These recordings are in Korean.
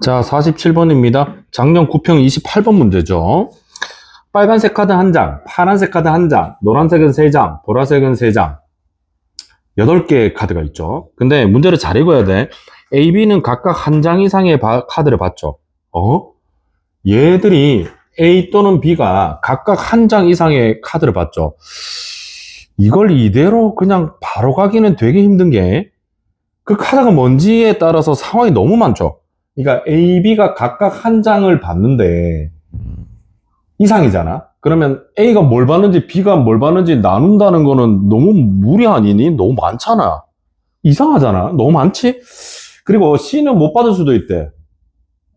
자, 47번입니다. 작년 9평 28번 문제죠. 빨간색 카드 1장, 파란색 카드 1장, 노란색은 3장, 보라색은 3장. 8개의 카드가 있죠. 근데 문제를 잘 읽어야 돼. A, B는 각각 1장 이상의 카드를 봤죠. 얘들이 A 또는 B가 각각 1장 이상의 카드를 봤죠. 이걸 이대로 그냥 바로 가기는 되게 힘든 게, 그 카드가 뭔지에 따라서 상황이 너무 많죠. 그러니까 A, B가 각각 1장을 봤는데 이상이잖아. 그러면 A가 뭘 봤는지 B가 뭘 봤는지 나눈다는 거는 너무 무리 아니니? 너무 많잖아. 이상하잖아. 너무 많지? 그리고 C는 못 받을 수도 있대.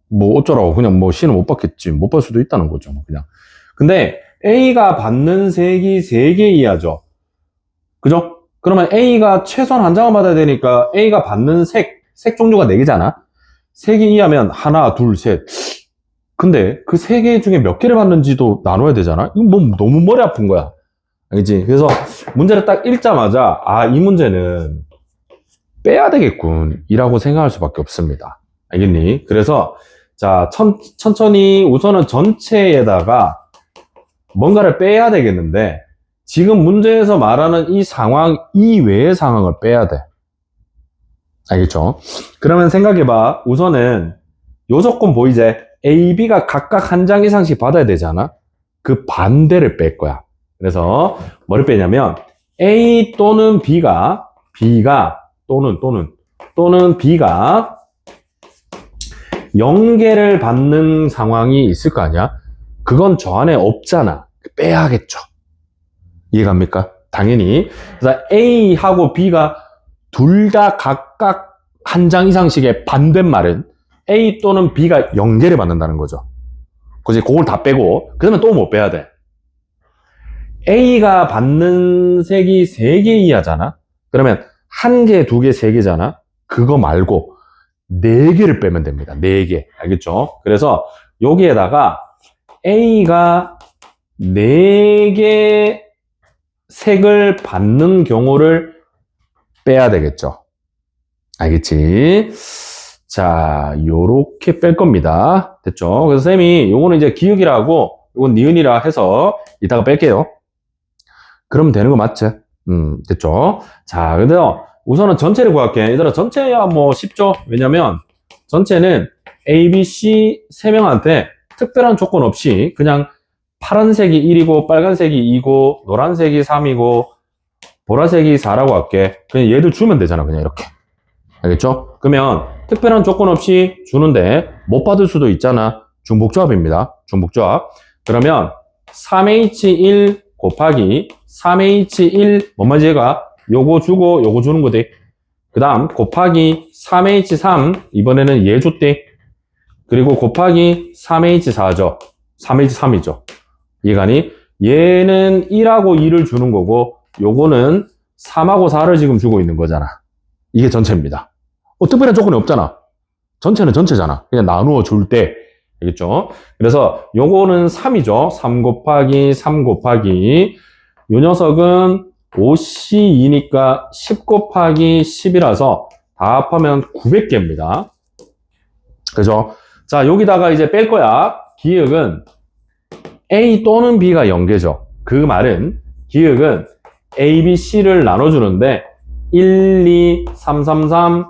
뭐 어쩌라고. 그냥 뭐 C는 못 받겠지. 못 받을 수도 있다는 거죠. 그냥. 근데 A가 받는 색이 3개 이하죠. 그죠? 그러면 A가 최소한 1장을 받아야 되니까 A가 받는 색 종류가 4개잖아. 3개 이하면 하나, 둘, 셋. 근데 그 3개 중에 몇 개를 받는지도 나눠야 되잖아. 이거 뭐 너무 머리 아픈 거야. 알겠지? 그래서 문제를 딱 읽자마자 이 문제는 빼야 되겠군 이라고 생각할 수밖에 없습니다. 알겠니? 그래서 자, 천천히 우선은 전체에다가 뭔가를 빼야 되겠는데, 지금 문제에서 말하는 이 상황 이외의 상황을 빼야 돼. 알겠죠? 그러면 생각해봐. 우선은 요 조건 보이지? A, B가 각각 1장 이상씩 받아야 되잖아. 그 반대를 뺄 거야. 그래서 뭐를 빼냐면 A 또는 B가 또는 B가 0개를 받는 상황이 있을 거 아니야? 그건 저 안에 없잖아. 빼야겠죠. 이해갑니까? 당연히. 그래서 A하고 B가 둘 다 각각 1장 이상씩의 반대말은 A 또는 B가 0개를 받는다는 거죠. 그지? 그걸 다 빼고, 그러면 또 뭐 빼야 돼? A가 받는 색이 3개 이하잖아? 그러면 1개, 2개, 3개잖아? 그거 말고 4개를 빼면 됩니다. 4개. 알겠죠? 그래서 여기에다가 A가 4개 색을 받는 경우를 빼야 되겠죠. 알겠지? 자, 요렇게 뺄 겁니다. 됐죠? 그래서 쌤이 요거는 이제 기역이라고, 요건 니은이라 해서 이따가 뺄게요. 그러면 되는 거 맞지? 됐죠? 자, 근데 우선은 전체를 구할게. 얘들아, 전체야 뭐 쉽죠? 왜냐면 전체는 A, B, C 3명한테 특별한 조건 없이 그냥 파란색이 1이고 빨간색이 2고 노란색이 3이고 보라색이 4라고 할게. 그냥 얘들 주면 되잖아. 그냥 이렇게. 알겠죠? 그러면 특별한 조건 없이 주는데 못 받을 수도 있잖아. 중복조합입니다. 중복조합. 그러면 3H1 곱하기 3H1 뭔 말인지 얘가 요거 주고 요거 주는 거지. 그 다음 곱하기 3H3 이번에는 얘 줬대. 그리고 곱하기 3H4죠. 3H3이죠. 이해가니? 얘는 1하고 2를 주는 거고 요거는 3하고 4를 지금 주고 있는 거잖아. 이게 전체입니다. 특별한 조건이 없잖아. 전체는 전체잖아. 그냥 나누어 줄 때. 알겠죠? 그래서 요거는 3이죠. 3 곱하기 3 곱하기 요 녀석은 5C2니까 10 곱하기 10이라서 다 합하면 900개입니다. 그죠? 자, 여기다가 이제 뺄 거야. 기역은 A 또는 B가 0개죠. 그 말은 기역은 A, B, C를 나눠주는데 1, 2, 3, 3, 3,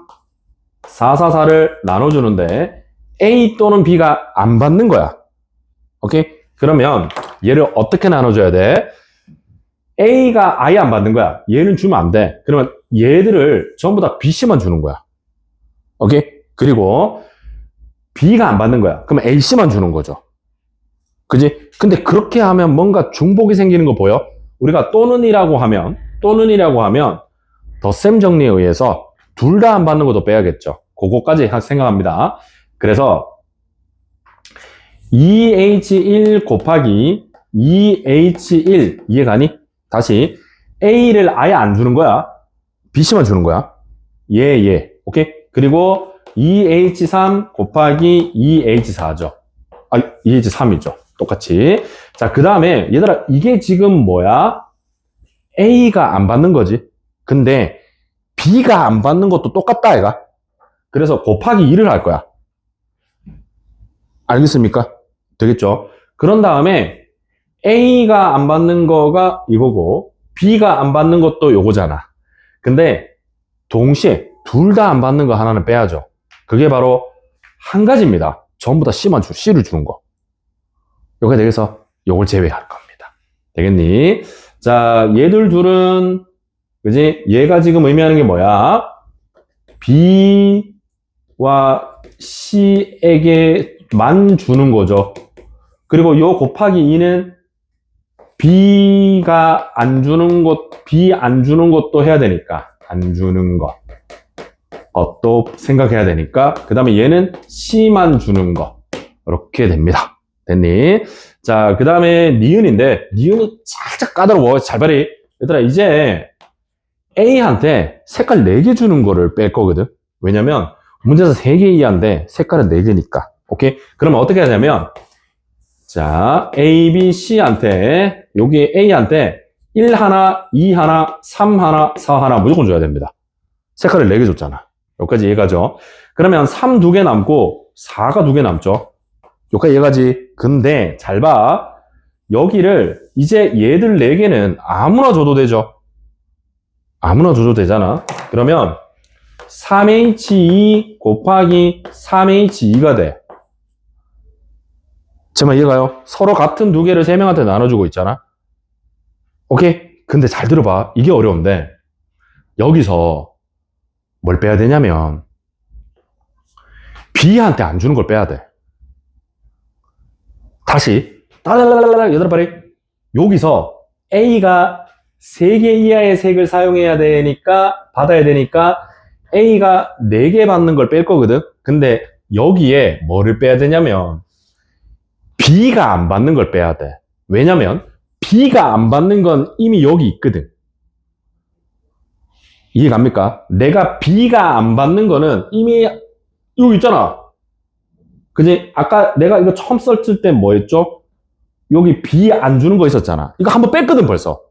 4, 4, 4를 나눠주는데 A 또는 B가 안 받는 거야. 오케이? 그러면 얘를 어떻게 나눠줘야 돼? A가 아예 안 받는 거야. 얘는 주면 안 돼. 그러면 얘들을 전부 다 B, C만 주는 거야. 오케이? 그리고 B가 안 받는 거야. 그러면 A, C만 주는 거죠. 그지? 근데 그렇게 하면 뭔가 중복이 생기는 거 보여? 우리가 또는이라고 하면 덧셈 정리에 의해서 둘 다 안 받는 것도 빼야겠죠. 그거까지 생각합니다. 그래서 2H1 곱하기 2H1 이해가니? 다시 A를 아예 안 주는 거야. BC만 주는 거야. 얘. 오케이? 그리고 2H3 곱하기 2H4죠. 2H3이죠. 똑같이. 자, 그 다음에 얘들아, 이게 지금 뭐야? A가 안 받는 거지. 근데 B가 안 받는 것도 똑같다, 얘가. 그래서 곱하기 2를 할 거야. 알겠습니까? 되겠죠? 그런 다음에 A가 안 받는 거가 이거고 B가 안 받는 것도 요거잖아. 근데 동시에 둘 다 안 받는 거 하나는 빼야죠. 그게 바로 한 가지입니다. 전부 다 C를 주는 거. 요게 되겠어. 요걸 제외할 겁니다. 되겠니? 자, 얘들 둘은 그지? 얘가 지금 의미하는 게 뭐야? B와 C에게만 주는 거죠. 그리고 요 곱하기 2는 B가 안 주는 것, B 안 주는 것도 해야 되니까. 안 주는 것도 생각해야 되니까. 그 다음에 얘는 C만 주는 거. 이렇게 됩니다. 됐니? 자, 그 다음에 니은인데, 니은이 살짝 까다로워. 잘 봐리. 얘들아, 이제 A한테 색깔 4개 주는 거를 뺄 거거든. 왜냐면 문제에서 3개 이하인데 색깔은 4개니까. 오케이? 그러면 어떻게 하냐면 자, A, B, C한테 여기 A한테 1 하나, 2 하나, 3 하나, 4 하나 무조건 줘야 됩니다. 색깔을 4개 줬잖아. 여기까지 이해가죠? 그러면 3 2개 남고 4가 2개 남죠. 여기까지 이해가지? 근데 잘 봐. 여기를 이제 얘들 4개는 아무나 줘도 되죠. 아무나 줘도 되잖아. 그러면 3H2 곱하기 3H2가 돼. 정말 이해가요? 서로 같은 2개를 3명한테 나눠주고 있잖아. 오케이? 근데 잘 들어봐. 이게 어려운데 여기서 뭘 빼야 되냐면 B한테 안 주는 걸 빼야 돼. 다시 얘들아 빨리. 여기서 A가 3개 이하의 색을 사용해야 되니까 받아야 되니까 A가 4개 받는 걸 뺄 거거든. 근데 여기에 뭐를 빼야 되냐면 B가 안 받는 걸 빼야 돼. 왜냐면 B가 안 받는 건 이미 여기 있거든. 이해 갑니까? 내가 B가 안 받는 거는 이미 여기 있잖아. 그지? 아까 내가 이거 처음 썼을 때 뭐 했죠? 여기 B 안 주는 거 있었잖아. 이거 한번 뺐거든 벌써.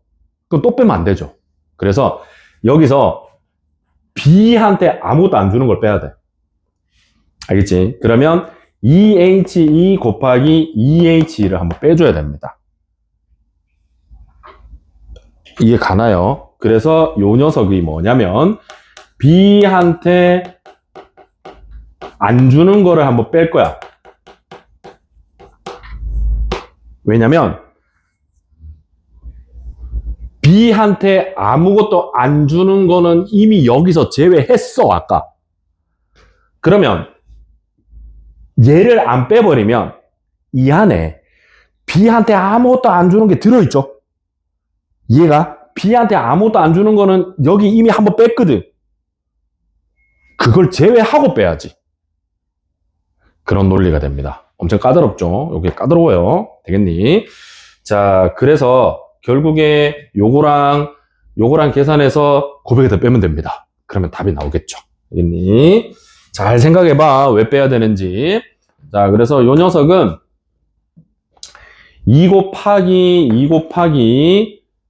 그럼 또 빼면 안 되죠. 그래서 여기서 B한테 아무것도 안 주는 걸 빼야 돼. 알겠지? 그러면 2He 곱하기 2He를 한번 빼줘야 됩니다. 이게 가나요? 그래서 요 녀석이 뭐냐면 B한테 안 주는 거를 한번 뺄 거야. 왜냐면 B한테 아무것도 안 주는 거는 이미 여기서 제외했어, 아까. 그러면 얘를 안 빼버리면 이 안에 B한테 아무것도 안 주는 게 들어있죠. 얘가 B한테 아무것도 안 주는 거는 여기 이미 한번 뺐거든. 그걸 제외하고 빼야지. 그런 논리가 됩니다. 엄청 까다롭죠. 이게 까다로워요. 되겠니? 자, 그래서 결국에 요거랑 계산해서 900에 더 빼면 됩니다. 그러면 답이 나오겠죠. 되겠니? 잘 생각해봐. 왜 빼야 되는지. 자, 그래서 요 녀석은 2 곱하기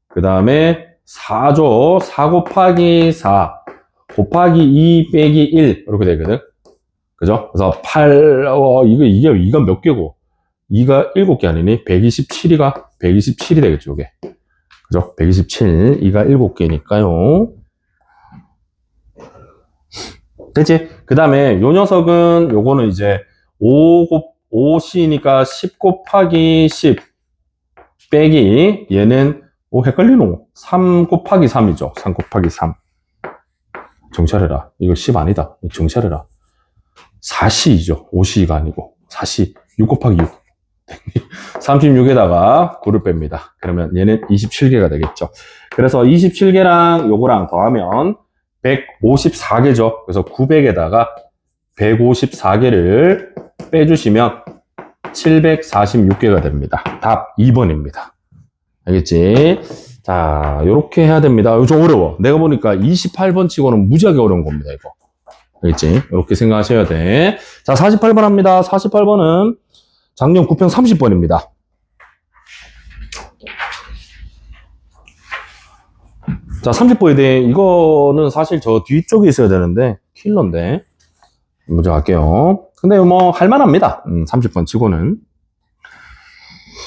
그 다음에 4죠. 4 곱하기 4 곱하기 2 빼기 1 이렇게 되거든. 그죠? 그래서 8 이게 몇 개고 2가 7개 아니니? 127이 되겠죠, 이게. 그죠? 127, 2가 7개니까요. 됐지? 그 다음에 요 녀석은 요거는 이제 5C니까 10 곱하기 10 빼기 얘는 헷갈리노? 3 곱하기 3이죠. 3 곱하기 3. 정찰해라. 이거 10 아니다. 정찰해라. 4C이죠. 5C가 아니고 4C. 6 곱하기 6. 36에다가 9를 뺍니다. 그러면 얘는 27개가 되겠죠. 그래서 27개랑 요거랑 더하면 154개죠. 그래서 900에다가 154개를 빼주시면 746개가 됩니다. 답 2번입니다. 알겠지? 자, 요렇게 해야 됩니다. 이거 좀 어려워. 내가 보니까 28번 치고는 무지하게 어려운 겁니다, 이거. 알겠지? 이렇게 생각하셔야 돼. 자, 48번 합니다. 48번은 작년 9평 30번입니다. 자, 30번에 대해 이거는 사실 저 뒤쪽에 있어야 되는데 킬러인데 먼저 갈게요. 근데 뭐 할만합니다. 30번 치고는.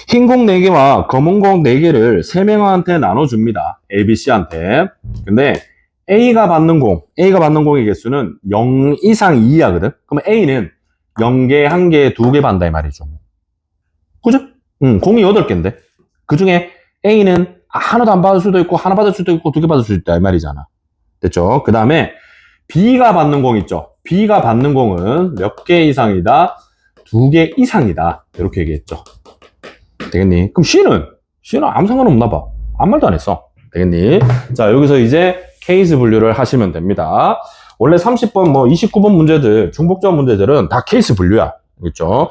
흰 공 4개와 검은 공 4개를 3명한테 나눠줍니다. A, B, C한테. 근데 A가 받는 공의 개수는 0 이상 2하거든. 그러면 A는 0개, 1개, 2개 받는다 이 말이죠. 그죠? 공이 8개인데 그 중에 A는 하나도 안 받을 수도 있고 하나 받을 수도 있고 2개 받을 수도 있다 이 말이잖아. 됐죠? 그 다음에 B가 받는 공 있죠. B가 받는 공은 몇 개 이상이다? 2개 이상이다. 이렇게 얘기했죠. 되겠니? 그럼 C는 아무 상관없나 봐. 아무 말도 안 했어. 되겠니? 자, 여기서 이제 케이스 분류를 하시면 됩니다. 원래 30번, 29번 문제들, 중복적 문제들은 다 케이스 분류야. 그렇죠?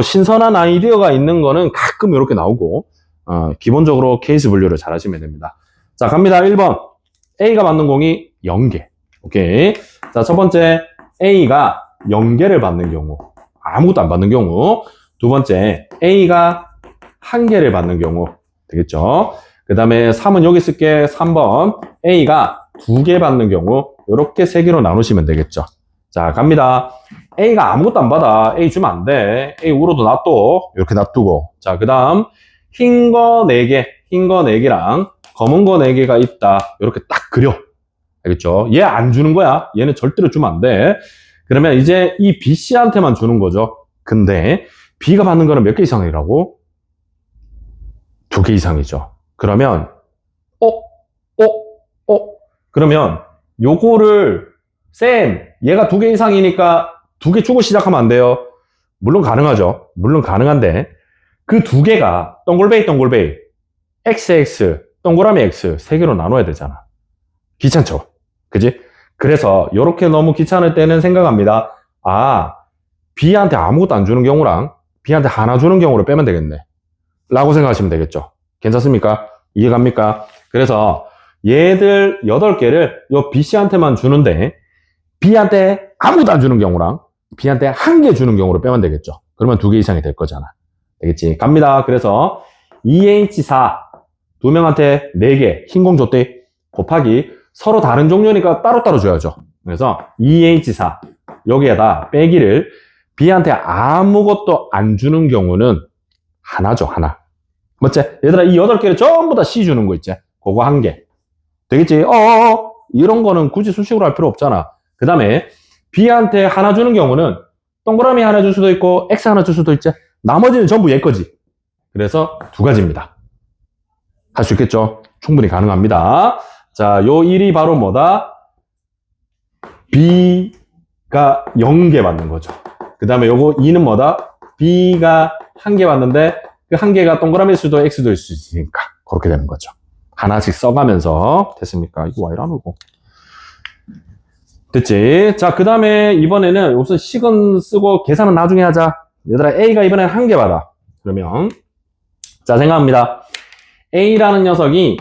신선한 아이디어가 있는 거는 가끔 이렇게 나오고, 기본적으로 케이스 분류를 잘 하시면 됩니다. 자, 갑니다. 1번. A가 받는 공이 0개. 오케이. 자, 첫 번째. A가 0개를 받는 경우. 아무것도 안 받는 경우. 두 번째. A가 1개를 받는 경우. 되겠죠? 그 다음에 3은 여기 쓸게. 3번. A가 2개 받는 경우. 이렇게 3개로 나누시면 되겠죠. 자, 갑니다. A가 아무것도 안 받아. A 주면 안 돼. A 울어도 놔둬. 이렇게 놔두고. 자, 그 다음. 흰 거 4개. 흰 거 4개랑 검은 거 4개가 있다. 이렇게 딱 그려. 알겠죠? 얘 안 주는 거야. 얘는 절대로 주면 안 돼. 그러면 이제 이 B, C한테만 주는 거죠. 근데 B가 받는 거는 몇 개 이상이라고? 2개 이상이죠. 그러면 그러면 요거를 쌤 얘가 2개 이상이니까 2개 주고 시작하면 안 돼요. 물론 가능하죠. 물론 가능한데 그 2개가 동글베이 XX 동그라미 X 3개로 나눠야 되잖아. 귀찮죠? 그지? 그래서 요렇게 너무 귀찮을 때는 생각합니다. B한테 아무것도 안 주는 경우랑 B한테 하나 주는 경우를 빼면 되겠네 라고 생각하시면 되겠죠. 괜찮습니까? 이해갑니까? 그래서 얘들 8개를 요 BC한테만 주는데 B한테 아무것도 안 주는 경우랑 B한테 1개 주는 경우로 빼면 되겠죠. 그러면 2개 이상이 될 거잖아. 되겠지? 갑니다. 그래서 EH4 2명한테 4개 흰공 줬대 곱하기 서로 다른 종류니까 따로따로 줘야죠. 그래서 EH4 여기에다 빼기를 B한테 아무것도 안 주는 경우는 하나죠. 하나. 맞지? 얘들아 이 8개를 전부 다 C 주는 거 있지? 그거 1개. 되겠지? 이런 거는 굳이 수식으로 할 필요 없잖아. 그 다음에 B한테 하나 주는 경우는 동그라미 하나 줄 수도 있고 X 하나 줄 수도 있지? 나머지는 전부 얘 거지. 그래서 2가지입니다. 할 수 있겠죠? 충분히 가능합니다. 자, 요 1이 바로 뭐다? B가 0개 받는 거죠. 그 다음에 요거 2는 뭐다? B가 1개 받는데 그 1개가 동그라미일 수도 X도일 수 있으니까 그렇게 되는 거죠. 하나씩 써가면서 됐습니까? 이거 와 이러고 됐지? 자, 그 다음에 이번에는 우선 식은 쓰고 계산은 나중에 하자. 얘들아 A가 이번엔 1개 받아. 그러면 자 생각합니다. A라는 녀석이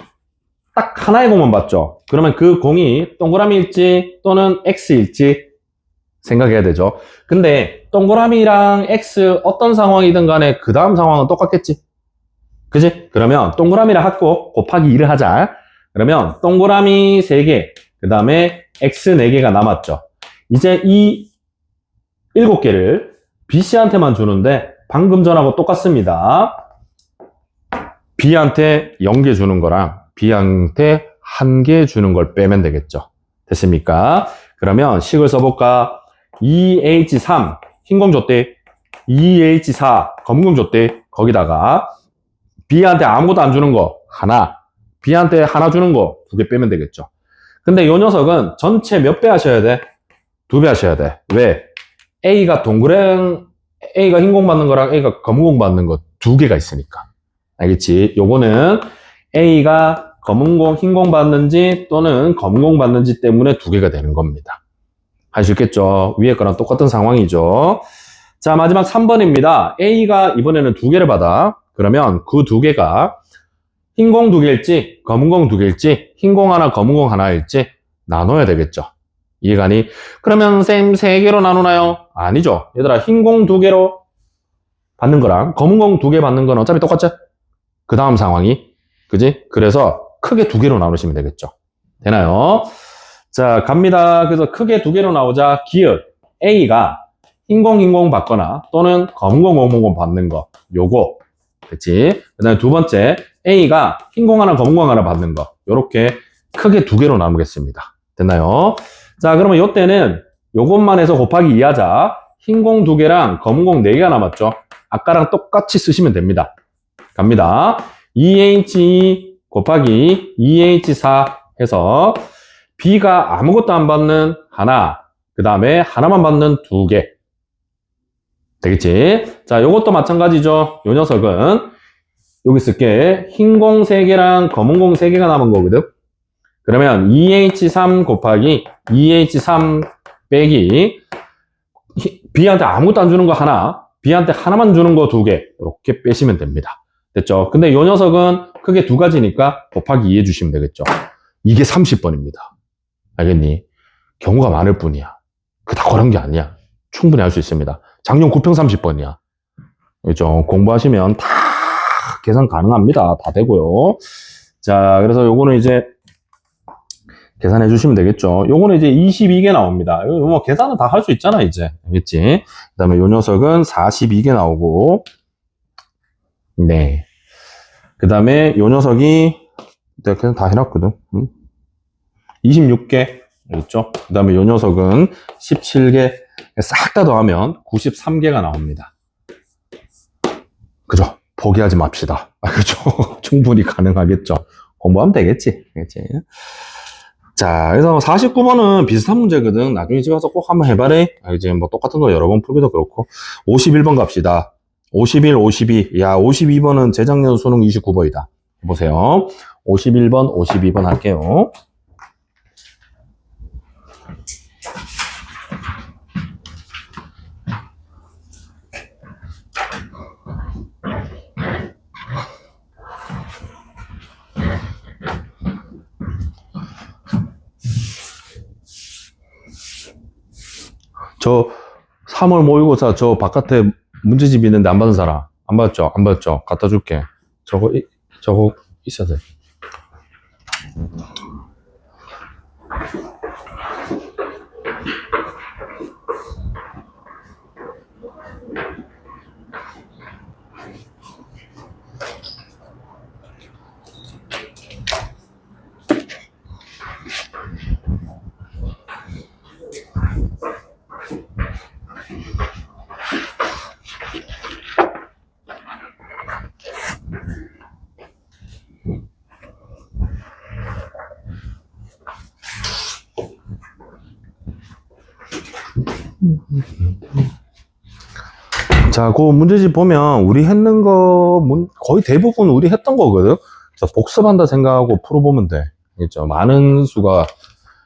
딱 하나의 공만 받죠. 그러면 그 공이 동그라미일지 또는 X일지 생각해야 되죠. 근데 동그라미랑 X 어떤 상황이든 간에 그 다음 상황은 똑같겠지. 그지? 그러면 동그라미를 하고 곱하기 2를 하자. 그러면 동그라미 3개, 그 다음에 X 4개가 남았죠. 이제 이 7개를 BC한테만 주는데 방금 전하고 똑같습니다. B한테 0개 주는 거랑 B한테 1개 주는 걸 빼면 되겠죠. 됐습니까? 그러면 식을 써볼까? 2H3 흰공 줬대. 2H4 검은공 줬대. 거기다가 B한테 아무것도 안 주는 거 하나, B한테 하나 주는 거 2개 빼면 되겠죠. 근데 이 녀석은 전체 몇 배 하셔야 돼? 2배 하셔야 돼. 왜? A가 흰공 받는 거랑 A가 검은공 받는 거 2개가 있으니까. 알겠지? 요거는 A가 검은공, 흰공 받는지 또는 검은공 받는지 때문에 2개가 되는 겁니다. 할 수 있겠죠? 위에 거랑 똑같은 상황이죠. 자, 마지막 3번입니다. A가 이번에는 2개를 받아. 그러면 그 2개가 흰공 2개일지 검은공 2개일지 흰공 하나 검은공 하나일지 나눠야 되겠죠. 이해가니? 그러면 쌤 3개로 나누나요? 아니죠. 얘들아 흰공 2개로 받는 거랑 검은공 2개 받는 건 어차피 똑같죠? 그 다음 상황이 그지? 그래서 크게 2개로 나누시면 되겠죠. 되나요? 자 갑니다. 그래서 크게 2개로 나오자 기억 A가 흰공 받거나 또는 검은공 받는 거. 요거. 그치? 그 다음에 두 번째, A가 흰공 하나, 검은공 하나 받는 거. 요렇게 크게 두 개로 나누겠습니다. 됐나요? 자, 그러면 요때는 요것만 해서 곱하기 2하자. 흰공 두 개랑 검은공 네 개가 남았죠? 아까랑 똑같이 쓰시면 됩니다. 갑니다. 2H 곱하기 2H4 해서 B가 아무것도 안 받는 하나, 그 다음에 하나만 받는 두 개. 되겠지? 자, 요것도 마찬가지죠. 요 녀석은 여기 쓸게. 흰 공 3개랑 검은 공 3개가 남은 거거든. 그러면 2H3 곱하기 2H3 빼기 B한테 아무것도 안 주는 거 하나, B한테 하나만 주는 거 두 개. 이렇게 빼시면 됩니다. 됐죠? 근데 요 녀석은 크게 두 가지니까 곱하기 2 해주시면 되겠죠? 이게 30번입니다. 알겠니? 경우가 많을 뿐이야. 다 그런 게 아니야. 충분히 할 수 있습니다. 작년 9평 30번이야. 그렇죠? 공부하시면 다 계산 가능합니다. 다 되고요. 자, 그래서 요거는 이제 계산해 주시면 되겠죠. 요거는 이제 22개 나옵니다. 뭐 계산은 다 할 수 있잖아, 이제. 알겠지? 그 다음에 요 녀석은 42개 나오고, 네. 그 다음에 요 녀석이, 내가 그냥 다 해놨거든. 26개. 알겠죠? 그 다음에 요 녀석은 17개. 싹 다 더하면 93개가 나옵니다. 그죠? 포기하지 맙시다. 그죠? 충분히 가능하겠죠? 공부하면 되겠지. 알겠지? 자, 그래서 49번은 비슷한 문제거든. 나중에 집에 가서 꼭 한번 해봐래. 이제 뭐 똑같은 거 여러 번 풀기도 그렇고. 51번 갑시다. 51, 52. 야, 52번은 재작년 수능 29번이다. 보세요. 51번, 52번 할게요. 저 3월 모의고사 저 바깥에 문제집 있는데 안 받은 사람 안 받았죠? 안 받았죠? 갖다 줄게. 저거 있어야 돼. 자, 그 문제집 보면 우리 했는 거 거의 대부분 우리 했던 거거든. 그래서 복습한다 생각하고 풀어보면 돼. 그렇죠? 많은 수가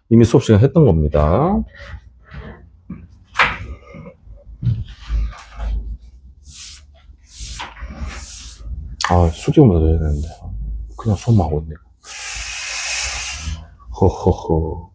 이미 수업 시간 했던 겁니다. 아, 수직을 먼저 해야 되는데. 그냥 손만 하고 있네. 허허허.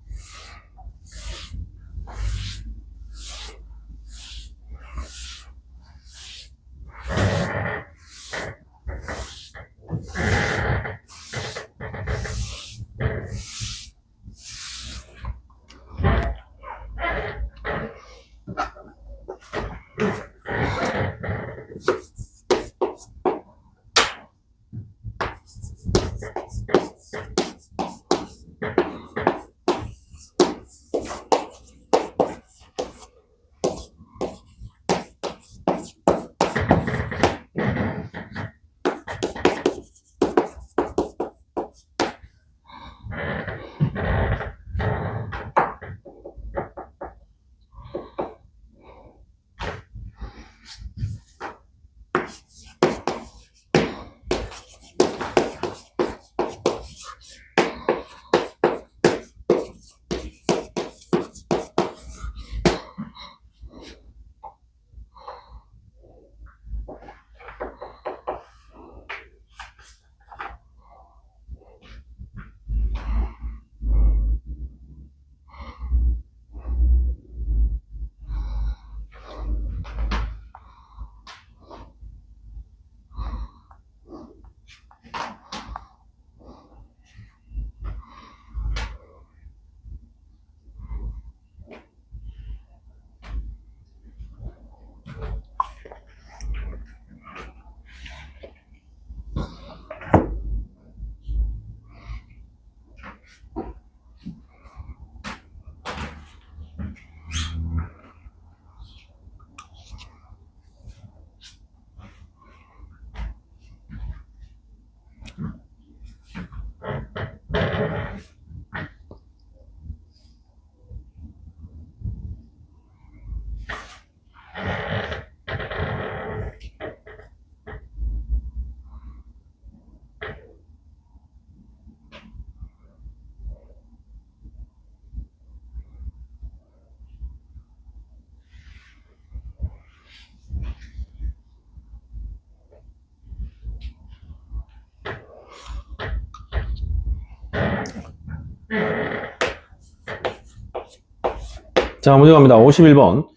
자, 문제 갑니다. 51번.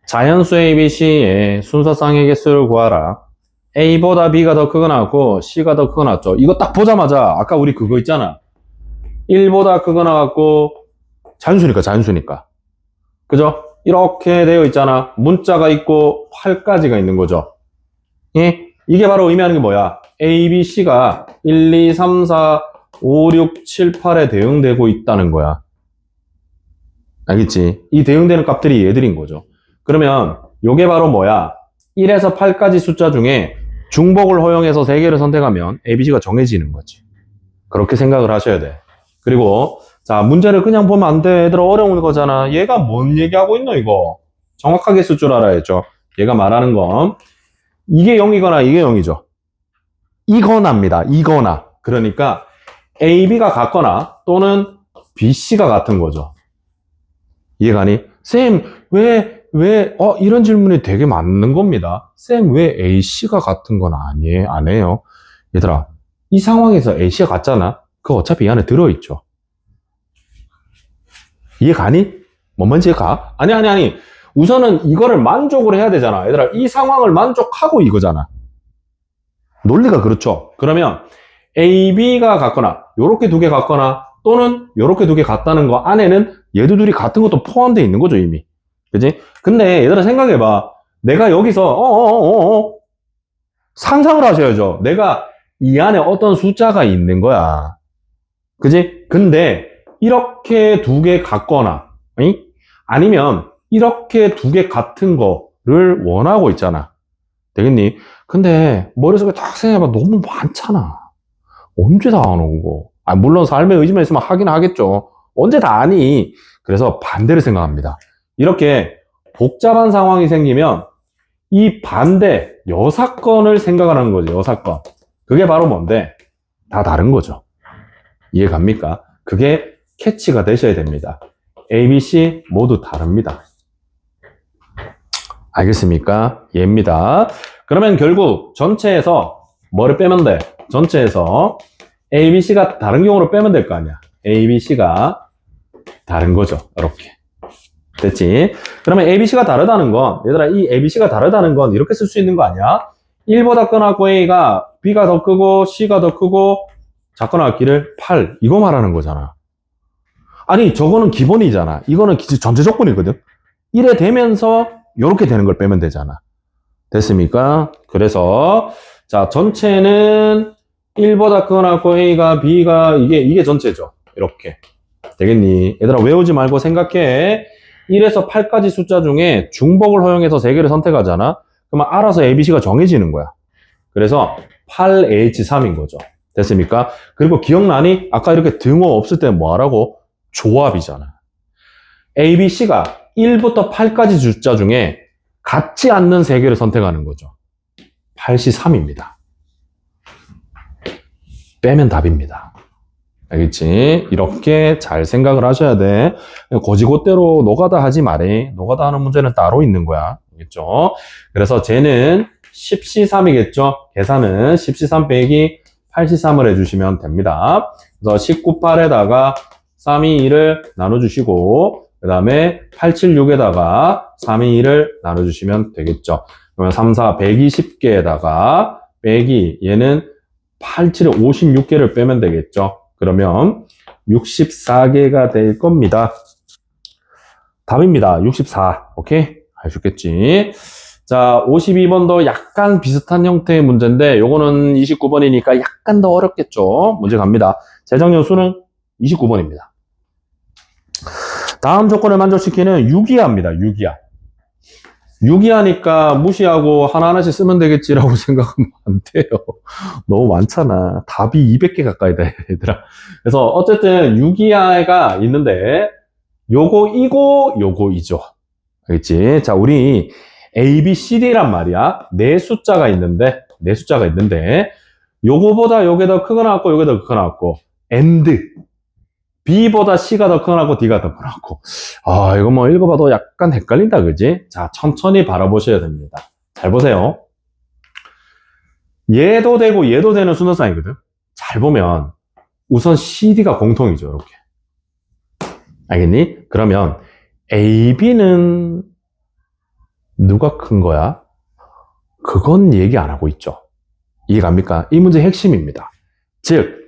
자연수 ABC의 순서쌍의 개수를 구하라. A보다 B가 더 크거나 같고 C가 더 크거나 같죠. 이거 딱 보자마자 아까 우리 그거 있잖아. 1보다 크거나 같고 자연수니까. 그죠? 이렇게 되어 있잖아. 문자가 있고 활까지가 있는 거죠. 예? 이게 바로 의미하는 게 뭐야? A, B, C가 1, 2, 3, 4, 5, 6, 7, 8에 대응되고 있다는 거야. 알겠지? 이 대응되는 값들이 얘들인 거죠. 그러면 요게 바로 뭐야? 1에서 8까지 숫자 중에 중복을 허용해서 3개를 선택하면 A, B, C가 정해지는 거지. 그렇게 생각을 하셔야 돼. 그리고 자, 문제를 그냥 보면 안 돼. 얘들아, 어려운 거잖아. 얘가 뭔 얘기하고 있노, 이거? 정확하게 쓸 줄 알아야죠. 얘가 말하는 건 이게 0이거나 이게 0이죠. 이거나입니다. 이거나. 그러니까 A, B가 같거나 또는 B, C가 같은 거죠. 이해가니? 쌤, 이런 질문이 되게 많은 겁니다. 쌤, 왜 A, C가 같은 건 안 해요? 얘들아, 이 상황에서 A, C가 같잖아? 그거 어차피 이 안에 들어있죠. 이해가니? 뭔 말인지 이해가? 아니. 우선은 이거를 만족을 해야 되잖아. 얘들아, 이 상황을 만족하고 이거잖아. 논리가 그렇죠. 그러면 A, B가 같거나, 요렇게 두 개 같거나, 또는 요렇게 두 개 같다는 거 안에는 얘들 둘이 같은 것도 포함되어 있는 거죠, 이미. 그지? 근데 얘들아 생각해봐. 내가 여기서, 상상을 하셔야죠. 내가 이 안에 어떤 숫자가 있는 거야. 그지? 근데 이렇게 두 개 같거나, 아니면 이렇게 두 개 같은 거를 원하고 있잖아. 되겠니? 근데 머릿속에 딱 생각해봐. 너무 많잖아. 언제 다 아는 거? 물론 삶의 의지만 있으면 하긴 하겠죠. 언제 다 아니? 그래서 반대를 생각합니다. 이렇게 복잡한 상황이 생기면 이 반대, 여사건을 생각하는 거죠. 여사건. 그게 바로 뭔데? 다 다른 거죠. 이해 갑니까? 그게 캐치가 되셔야 됩니다. A, B, C 모두 다릅니다. 알겠습니까? 얘입니다. 그러면 결국 전체에서 뭐를 빼면 돼? 전체에서 A, B, C가 다른 경우로 빼면 될 거 아니야. A, B, C가 다른 거죠. 이렇게. 됐지? 그러면 A, B, C가 다르다는 건, 얘들아, 이 A, B, C가 다르다는 건 이렇게 쓸 수 있는 거 아니야? 1보다 크고 A가 B가 더 크고 C가 더 크고 작거나 같기를 8. 이거 말하는 거잖아. 아니, 저거는 기본이잖아. 이거는 전체 조건이거든. 1에 되면서 이렇게 되는 걸 빼면 되잖아. 됐습니까? 그래서 자, 전체는 1보다 크고 A가 B가 이게 전체죠. 이렇게. 되겠니? 얘들아 외우지 말고 생각해. 1에서 8까지 숫자 중에 중복을 허용해서 3개를 선택하잖아. 그러면 알아서 A, B, C가 정해지는 거야. 그래서 8H3인 거죠. 됐습니까? 그리고 기억나니? 아까 이렇게 등호 없을 때 뭐 하라고? 조합이잖아. A, B, C가 1부터 8까지 숫자 중에 같지 않는 3개를 선택하는 거죠. 8C3입니다. 빼면 답입니다. 알겠지? 이렇게 잘 생각을 하셔야 돼. 고지고대로 노가다 하지 말해. 노가다 하는 문제는 따로 있는 거야. 알겠죠? 그래서 쟤는 10C3이겠죠? 계산은 10C3 빼기 8C3을 해주시면 됩니다. 그래서 19,8에다가 321을 나눠주시고, 그 다음에 876에다가 321을 나눠주시면 되겠죠. 그러면 3, 4, 120개에다가 빼기, 얘는 87에 56개를 빼면 되겠죠. 그러면 64개가 될 겁니다. 답입니다. 64. 오케이? 해줬겠지. 자, 52번도 약간 비슷한 형태의 문제인데 요거는 29번이니까 약간 더 어렵겠죠. 문제 갑니다. 재정렬 수는 29번입니다. 다음 조건을 만족시키는 유기하입니다. 유기하. 유기하니까 무시하고 하나하나씩 쓰면 되겠지라고 생각하면 안 돼요. 너무 많잖아. 답이 200개 가까이 돼, 얘들아. 그래서 어쨌든 유기하가 있는데 요거 이거 요거 이죠. 알겠지? 자, 우리 A, B, C, D란 말이야. 네 숫자가 있는데 요거보다 요게 더 크거나 같고 요게 더 크거나 같고 AND B보다 C가 더 크거나 같고 D가 더 크거나 같고 이거 뭐 읽어봐도 약간 헷갈린다, 그지? 자, 천천히 바라보셔야 됩니다. 잘 보세요. 얘도 되고 얘도 되는 순서쌍이거든. 잘 보면 우선 CD가 공통이죠, 이렇게. 알겠니? 그러면 AB는 누가 큰 거야? 그건 얘기 안 하고 있죠. 이해갑니까? 이 문제의 핵심입니다. 즉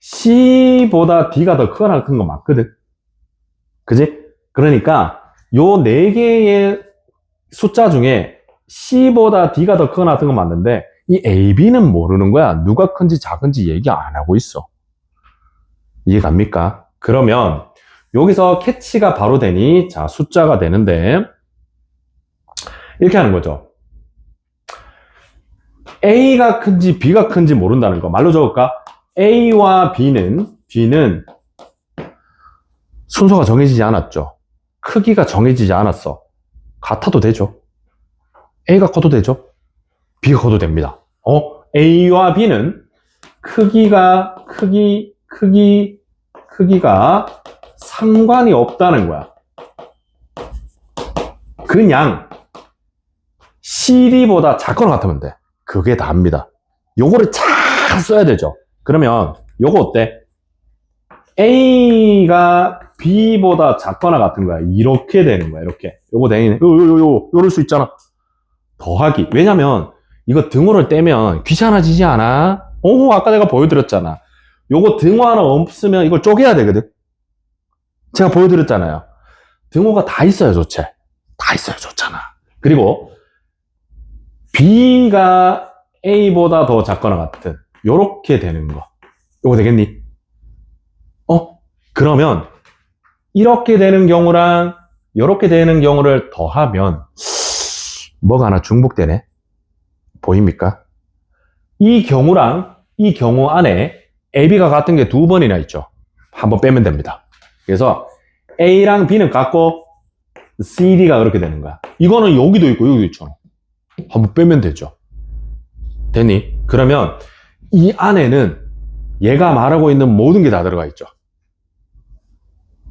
C보다 D가 더 크거나 큰 거 맞거든. 그지? 그러니까 요 네 개의 숫자 중에 C보다 D가 더 크거나 같은 건 맞는데 이 AB는 모르는 거야. 누가 큰지 작은지 얘기 안 하고 있어. 이해갑니까? 그러면 여기서 캐치가 바로 되니 자 숫자가 되는데 이렇게 하는 거죠. A가 큰지 B가 큰지 모른다는 거 말로 적을까? A와 B는 순서가 정해지지 않았죠. 크기가 정해지지 않았어. 같아도 되죠. A가 커도 되죠. B가 커도 됩니다. A와 B는 크기가 상관이 없다는 거야. 그냥 CD보다 작거나 같으면 돼. 그게 다입니다. 요거를 잘 써야 되죠. 그러면 요거 어때? A가 B보다 작거나 같은 거야. 이렇게 되는 거야. 이렇게. 요거 되는 요럴 수 있잖아. 더하기. 왜냐면 이거 등호를 떼면 귀찮아지지 않아? 아까 내가 보여드렸잖아. 요거 등호 하나 없으면 이걸 쪼개야 되거든. 제가 보여드렸잖아요. 등호가 다 있어야 좋지. 다 있어야 좋잖아. 그리고 B가 A보다 더 작거나 같은 요렇게 되는 거. 요거 되겠니? 그러면 이렇게 되는 경우랑 이렇게 되는 경우를 더하면 뭐가 하나 중복되네. 보입니까? 이 경우랑 이 경우 안에 AB가 같은 게 두 번이나 있죠. 한번 빼면 됩니다. 그래서 A랑 B는 같고 CD가 그렇게 되는 거야. 이거는 여기도 있고 여기도 있잖아. 한번 빼면 되죠. 됐니? 그러면 이 안에는 얘가 말하고 있는 모든 게 다 들어가 있죠.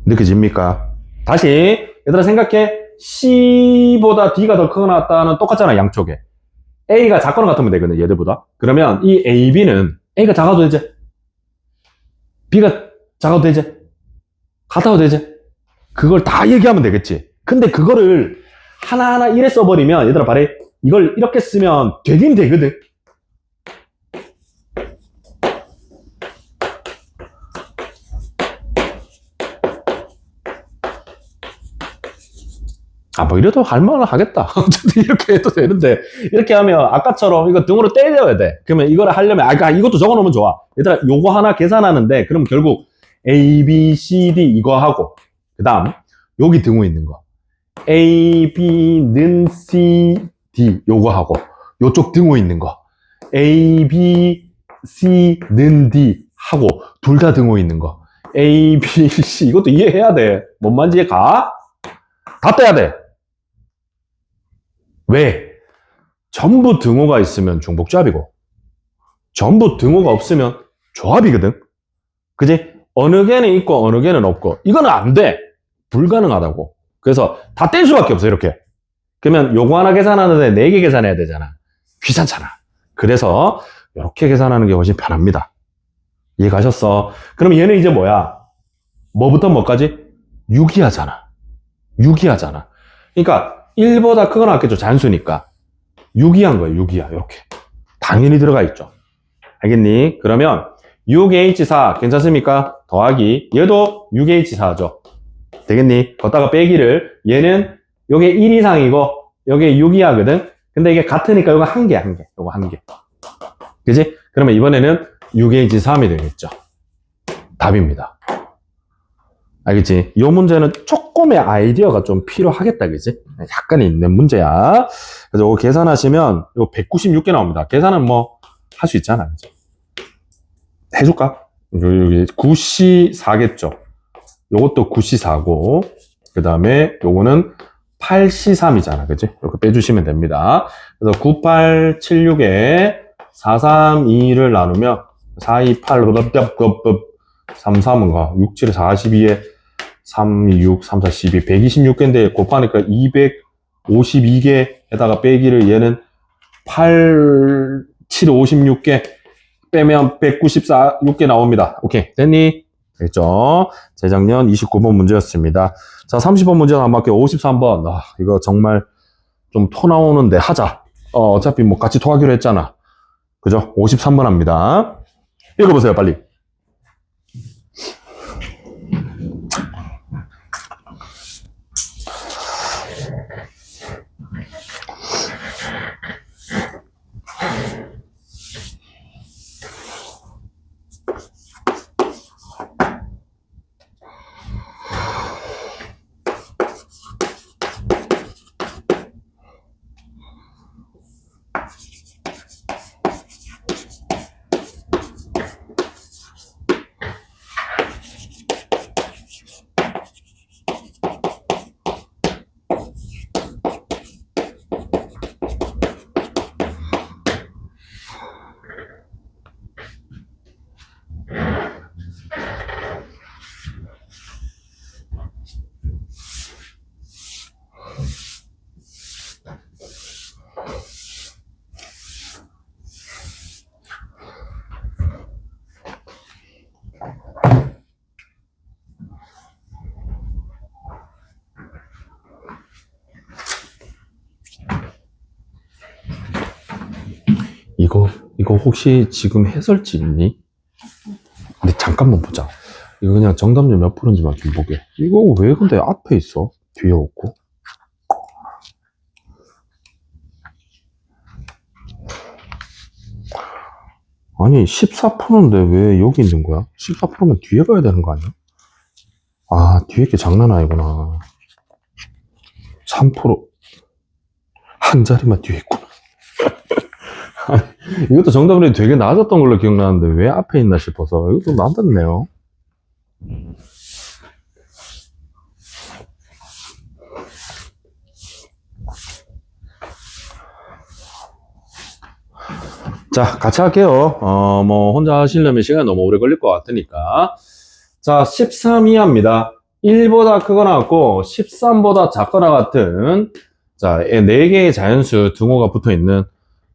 느껴집니까? 다시 얘들아 생각해. C보다 D가 더 크거나 같다는 똑같잖아. 양쪽에 A가 작거나 같으면 되거든. 얘들보다. 그러면 이 AB는 A가 작아도 되지, B가 작아도 되지, 같아도 되지. 그걸 다 얘기하면 되겠지. 근데 그거를 하나하나 이래 써버리면 얘들아 봐라. 이걸 이렇게 쓰면 되긴 되거든. 뭐 이래도 할만은 하겠다. 어쨌든 이렇게 해도 되는데, 이렇게 하면 아까처럼 이거 등으로 때려야 돼. 그러면 이걸 하려면, 이것도 적어 놓으면 좋아. 얘들아, 요거 하나 계산하는데, 그럼 결국 A, B, C, D 이거 하고, 그 다음, 여기 등호 있는 거. A, B는 C, D 요거 하고, 요쪽 등호 있는 거. A, B, C는 D 하고, 둘 다 등호 있는 거. A, B, C 이것도 이해해야 돼. 뭔 말인지 이해 가? 다 떼야 돼. 왜? 전부 등호가 있으면 중복조합이고 전부 등호가 없으면 조합이거든. 그지? 어느 개는 있고 어느 개는 없고 이거는 안 돼. 불가능하다고. 그래서 다 뗄 수밖에 없어. 이렇게. 그러면 요거 하나 계산하는데 4개 계산해야 되잖아. 귀찮잖아. 그래서 이렇게 계산하는 게 훨씬 편합니다. 이해 가셨어? 그럼 얘는 이제 뭐야? 뭐부터 뭐까지? 유기하잖아. 유기하잖아. 그러니까 1보다 크거나 같겠죠. 잔수니까. 유기한 거예요. 유기하. 이렇게. 당연히 들어가 있죠. 알겠니? 그러면 6H4 괜찮습니까? 더하기. 얘도 6H4죠. 되겠니? 걷다가 빼기를. 얘는 요게 1 이상이고 요게 6이하거든. 근데 이게 같으니까 요거 한 개. 요거 한 개. 그지? 그러면 이번에는 6H3이 되겠죠. 답입니다. 알겠지? 이 문제는 조금의 아이디어가 좀 필요하겠다, 그지? 약간 있는 문제야. 그래서 이거 계산하시면 이거 196개 나옵니다. 계산은 뭐 할 수 있잖아, 그지? 해줄까? 여기 9C4겠죠? 요것도 9C4고, 그 다음에 요거는 8C3이잖아, 그지? 이렇게 빼주시면 됩니다. 그래서 9876에 432를 나누면 428, 33은 가? 67에 42에 3, 6, 3, 4, 12, 126개인데 곱하니까 252개에다가 빼기를 얘는 8, 7, 56개 빼면 194, 6개 나옵니다. 오케이. 됐니? 됐죠? 재작년 29번 문제였습니다. 자, 30번 문제 안 맞게 53번. 아, 이거 정말 좀 토 나오는데 하자. 어차피 뭐 같이 토하기로 했잖아. 그죠? 53번 합니다. 읽어보세요, 빨리. 이거 혹시 지금 해설지 있니? 근데 잠깐만 보자. 이거 그냥 정답률 몇 프로인지만 좀 보게. 이거 왜 근데 앞에 있어? 뒤에 없고. 아니 14%인데 왜 여기 있는 거야? 14%면 뒤에 가야 되는 거 아니야? 아 뒤에 게 장난 아니구나. 3%. 한 자리만 뒤에 있구나. 이것도 정답률이 되게 낮았던 걸로 기억나는데 왜 앞에 있나 싶어서 이것도 낮았네요. 자, 같이 할게요. 뭐 혼자 하시려면 시간이 너무 오래 걸릴 것 같으니까. 자, 13 이하입니다. 1보다 크거나 같고 13보다 작거나 같은 자, 4개의 자연수 등호가 붙어 있는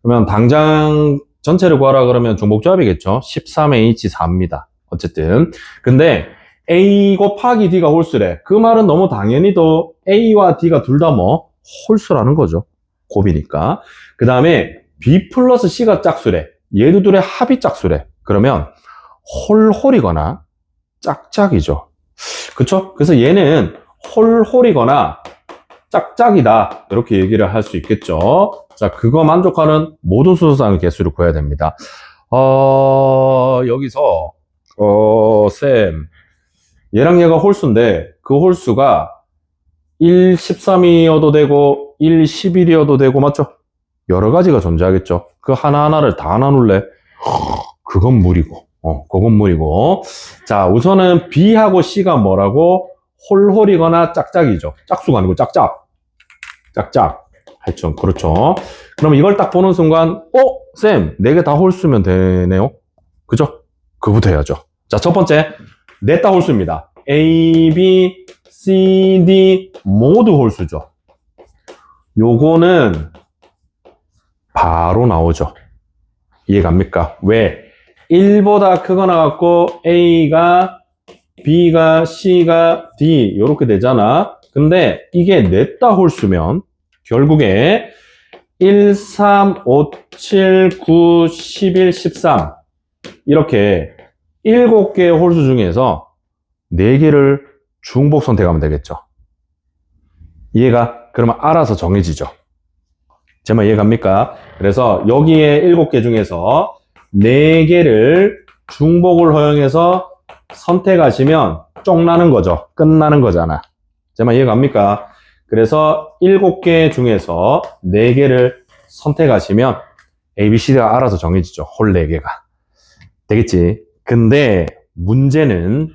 그러면 당장 전체를 구하라 그러면 중복조합이겠죠. 13H4입니다. 어쨌든. 근데 A 곱하기 D가 홀수래. 그 말은 너무 당연히도 A와 D가 둘 다 뭐 홀수라는 거죠. 곱이니까. 그 다음에 B 플러스 C가 짝수래. 얘들 둘의 합이 짝수래. 그러면 홀홀이거나 짝짝이죠. 그쵸? 그래서 얘는 홀홀이거나 짝짝이다. 이렇게 얘기를 할 수 있겠죠. 자, 그거 만족하는 모든 수소상의 개수를 구해야 됩니다. 여기서, 쌤, 얘랑 얘가 홀수인데, 그 홀수가 1, 13이어도 되고, 1, 11이어도 되고, 맞죠? 여러 가지가 존재하겠죠. 그 하나하나를 다 나눌래? 그건 무리고, 그건 무리고. 자, 우선은 B하고 C가 뭐라고? 홀홀이거나 짝짝이죠. 짝수가 아니고 짝짝. 짝짝. 하여튼, 그렇죠. 그럼 이걸 딱 보는 순간, 쌤, 4개 다 홀수면 되네요? 그죠? 그부터 해야죠. 자, 첫 번째, 넷 다 홀수입니다. A, B, C, D 모두 홀수죠. 요거는 바로 나오죠. 이해갑니까? 왜? 1보다 크거나 같고 A가 B가 C가 D 이렇게 되잖아. 근데 이게 넷 다 홀수면 결국에 1, 3, 5, 7, 9, 11, 13 이렇게 7개의 홀수 중에서 4개를 중복 선택하면 되겠죠. 이해가? 그러면 알아서 정해지죠. 제 말 이해갑니까? 그래서 여기에 7개 중에서 4개를 중복을 허용해서 선택하시면 쪽나는 거죠. 끝나는 거잖아. 제 말 이해갑니까? 그래서 7개 중에서 4개를 선택하시면 A, B, C가 알아서 정해지죠. 홀 4개가. 되겠지? 근데 문제는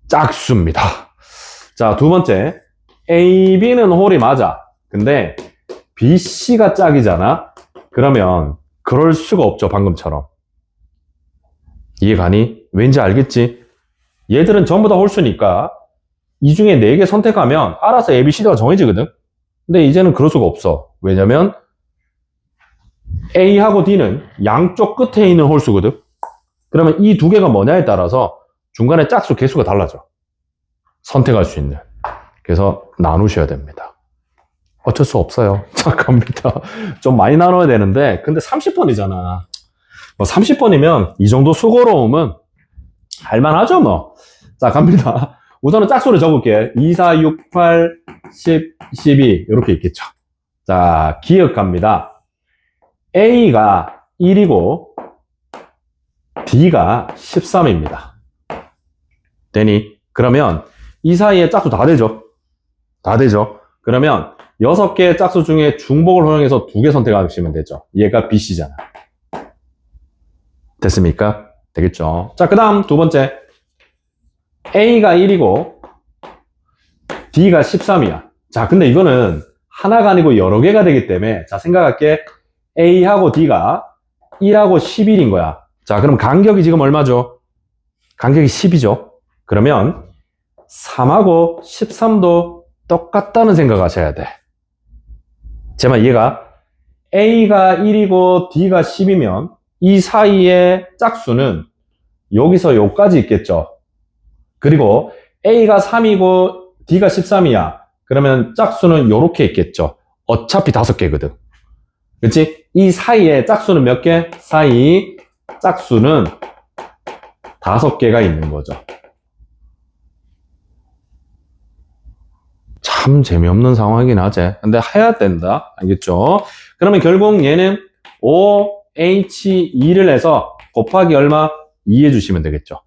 짝수입니다. 자, 두 번째. A, B는 홀이 맞아. 근데 B, C가 짝이잖아? 그러면 그럴 수가 없죠. 방금처럼. 이해가니? 왠지 알겠지? 얘들은 전부 다 홀수니까 이 중에 4개 선택하면 알아서 A, B, C가 정해지거든? 근데 이제는 그럴 수가 없어. 왜냐면 A하고 D는 양쪽 끝에 있는 홀수거든? 그러면 이 2개가 뭐냐에 따라서 중간에 짝수 개수가 달라져. 선택할 수 있는. 그래서 나누셔야 됩니다. 어쩔 수 없어요. 자, 갑니다. 좀 많이 나눠야 되는데, 근데 30번이잖아. 뭐 30번이면 이 정도 수고로움은 할만하죠, 뭐. 자, 갑니다. 우선은 짝수를 적을게. 2, 4, 6, 8, 10, 12. 이렇게 있겠죠. 자, 기억 갑니다. A가 1이고, D가 13입니다. 되니? 그러면 이 사이에 짝수 다 되죠? 다 되죠? 그러면 6개의 짝수 중에 중복을 허용해서 2개 선택하시면 되죠. 얘가 BC잖아. 됐습니까? 되겠죠? 자, 그 다음 두 번째. A가 1이고 D가 13이야. 자, 근데 이거는 하나가 아니고 여러 개가 되기 때문에 자, 생각할게. A하고 D가 1하고 11인 거야. 자, 그럼 간격이 지금 얼마죠? 간격이 10이죠. 그러면 3하고 13도 똑같다는 생각하셔야 돼. 제 말 이해가? A가 1이고 D가 10이면 이 사이의 짝수는 여기서 여기까지 있겠죠. 그리고 A가 3이고 D가 13이야. 그러면 짝수는 이렇게 있겠죠. 어차피 5개거든. 그렇지? 이 사이에 짝수는 몇 개? 사이 짝수는 5개가 있는 거죠. 참 재미없는 상황이긴 하지. 근데 해야 된다. 알겠죠? 그러면 결국 얘는 OH2를 해서 곱하기 얼마? 2 해주시면 되겠죠.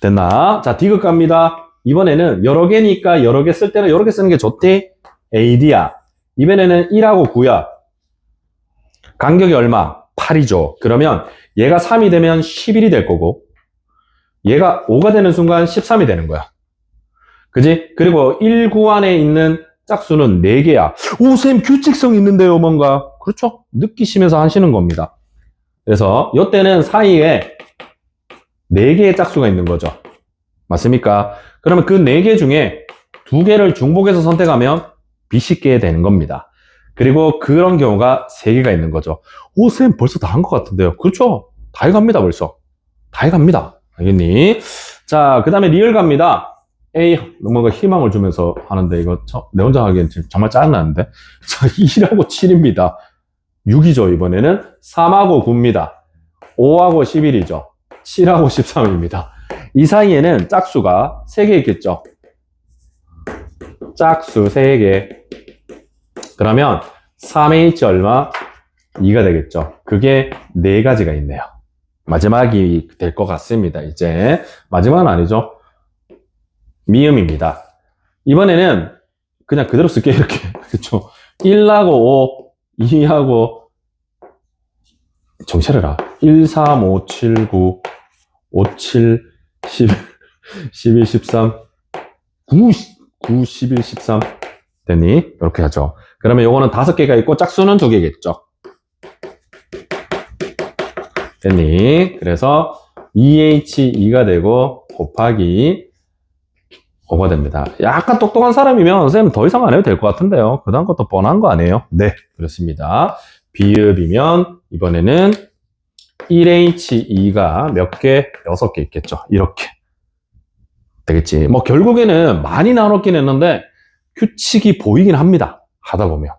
됐나? 자, 디귿 갑니다. 이번에는 여러 개니까 여러 개 쓸 때는 여러 개 쓰는 게 좋대. AD야. 이번에는 1하고 9야. 간격이 얼마? 8이죠. 그러면 얘가 3이 되면 11이 될 거고 얘가 5가 되는 순간 13이 되는 거야. 그지? 그리고 1, 9 안에 있는 짝수는 4개야. 오, 쌤 규칙성 있는데요, 뭔가. 그렇죠? 느끼시면서 하시는 겁니다. 그래서 이때는 사이에 4개의 짝수가 있는 거죠. 맞습니까? 그러면 그 4개 중에 2개를 중복해서 선택하면 비식게 되는 겁니다. 그리고 그런 경우가 3개가 있는 거죠. 오, 쌤 벌써 다 한 것 같은데요. 그렇죠? 다 해갑니다, 벌써. 다 해갑니다. 알겠니? 자, 그 다음에 리얼 갑니다. A, 뭔가 희망을 주면서 하는데, 이거 내 혼자 하기엔 정말 짜증나는데. 자, 2하고 7입니다. 6이죠, 이번에는. 3하고 9입니다. 5하고 11이죠. 7하고 13입니다. 이 사이에는 짝수가 3개 있겠죠. 짝수 3개. 그러면 3H 얼마? 2가 되겠죠. 그게 4가지가 있네요. 마지막이 될 것 같습니다. 이제 마지막은 아니죠. 미음입니다. 이번에는 그냥 그대로 쓸게요. 이렇게. 그렇죠. 1하고 5, 2하고 정찰해라. 1, 3, 5, 7, 9, 5, 7, 10, 11, 13, 9, 11, 13 됐니? 이렇게 하죠. 그러면 요거는 5개가 있고 짝수는 2개겠죠. 됐니? 그래서 2H2가 되고 곱하기 5가 됩니다. 약간 똑똑한 사람이면 선생님 더 이상 안 해도 될 것 같은데요. 그 다음 것도 뻔한 거 아니에요? 네, 그렇습니다. 비읍이면 이번에는 1H2가 몇 개? 6개 있겠죠. 이렇게 되겠지. 뭐 결국에는 많이 나눴긴 했는데 규칙이 보이긴 합니다. 하다 보면.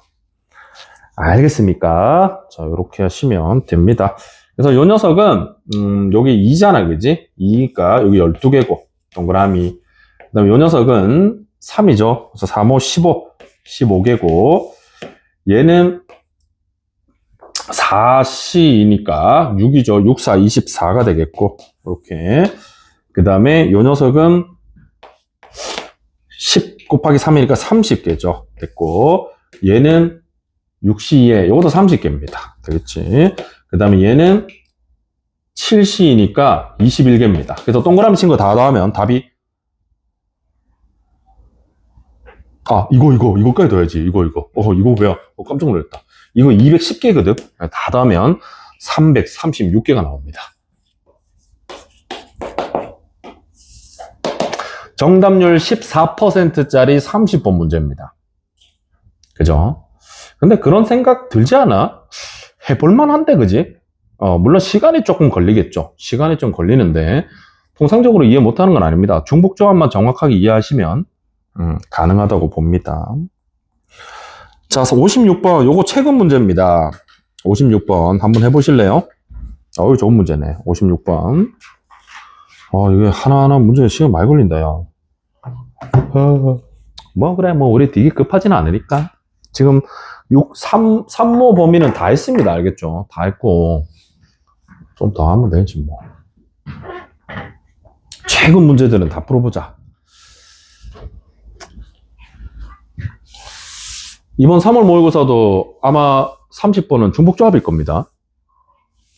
알겠습니까? 자, 이렇게 하시면 됩니다. 그래서 요 녀석은 여기 2잖아, 그지? 2가 여기 12개고 동그라미. 그 다음에 요 녀석은 3이죠. 그래서 3, 5, 15, 15개고 얘는 4C이니까 6이죠. 6, 4, 24가 되겠고 이렇게. 그 다음에 요 녀석은 10 곱하기 3이니까 30개죠. 됐고 얘는 6C에 요것도 30개입니다. 되겠지. 그 다음에 얘는 7C이니까 21개입니다. 그래서 동그라미 친 거 다 더하면 답이 이거까지 더해야지. 이거 뭐야? 깜짝 놀랐다. 이거 210개거든. 다 더하면 336개가 나옵니다. 정답률 14%짜리 30번 문제입니다. 그죠? 근데 그런 생각 들지 않아? 해볼만 한데, 그지? 물론 시간이 조금 걸리겠죠. 시간이 좀 걸리는데, 통상적으로 이해 못하는 건 아닙니다. 중복 조합만 정확하게 이해하시면 가능하다고 봅니다. 자, 56번 요거 최근 문제입니다. 56번 한번 해보실래요? 어우, 좋은 문제네. 56번. 이게 하나하나 문제 시간 많이 걸린다, 야. 뭐, 그래, 뭐, 우리 되게 급하지는 않으니까. 지금 3모 범위는 다 했습니다. 알겠죠? 다 했고. 좀 더 하면 되지, 뭐. 최근 문제들은 다 풀어보자. 이번 3월 모의고사도 아마 30번은 중복조합일 겁니다.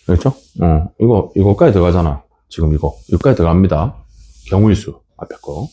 그렇죠? 이거까지 들어가잖아. 지금 이거까지 들어갑니다. 경우일수, 앞에 거.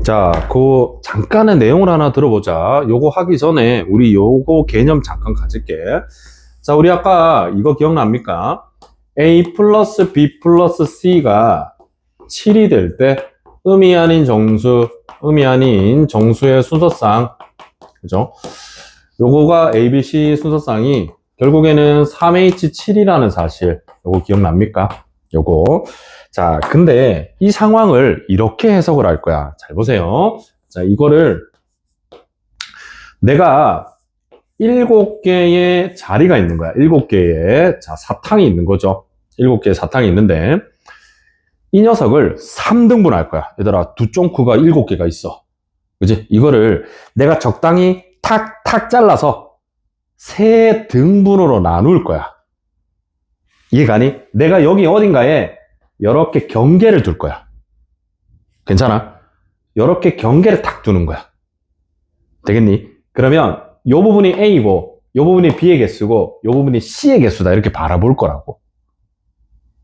자, 잠깐의 내용을 하나 들어보자. 요거 하기 전에 우리 요거 개념 잠깐 가질게. 자, 우리 아까 이거 기억납니까? A 플러스 B 플러스 C가 7이 될 때 음이 아닌 정수의 순서상, 그죠? 요거가 A, B, C 순서상이 결국에는 3H7이라는 사실, 요거 기억납니까? 요거. 자, 근데 이 상황을 이렇게 해석을 할 거야. 잘 보세요. 자, 이거를 내가 7개의 자리가 있는 거야. 7개의, 자, 사탕이 있는 거죠. 7개의 사탕이 있는데, 이 녀석을 3등분 할 거야. 얘들아, 두 쫑크가 7개가 있어. 그지? 이거를 내가 적당히 탁탁 잘라서 3등분으로 나눌 거야. 이해가니? 내가 여기 어딘가에 이렇게 경계를 둘 거야. 괜찮아? 이렇게 경계를 탁 두는 거야. 되겠니? 그러면 이 부분이 A고 이 부분이 B의 개수고 이 부분이 C의 개수다. 이렇게 바라볼 거라고.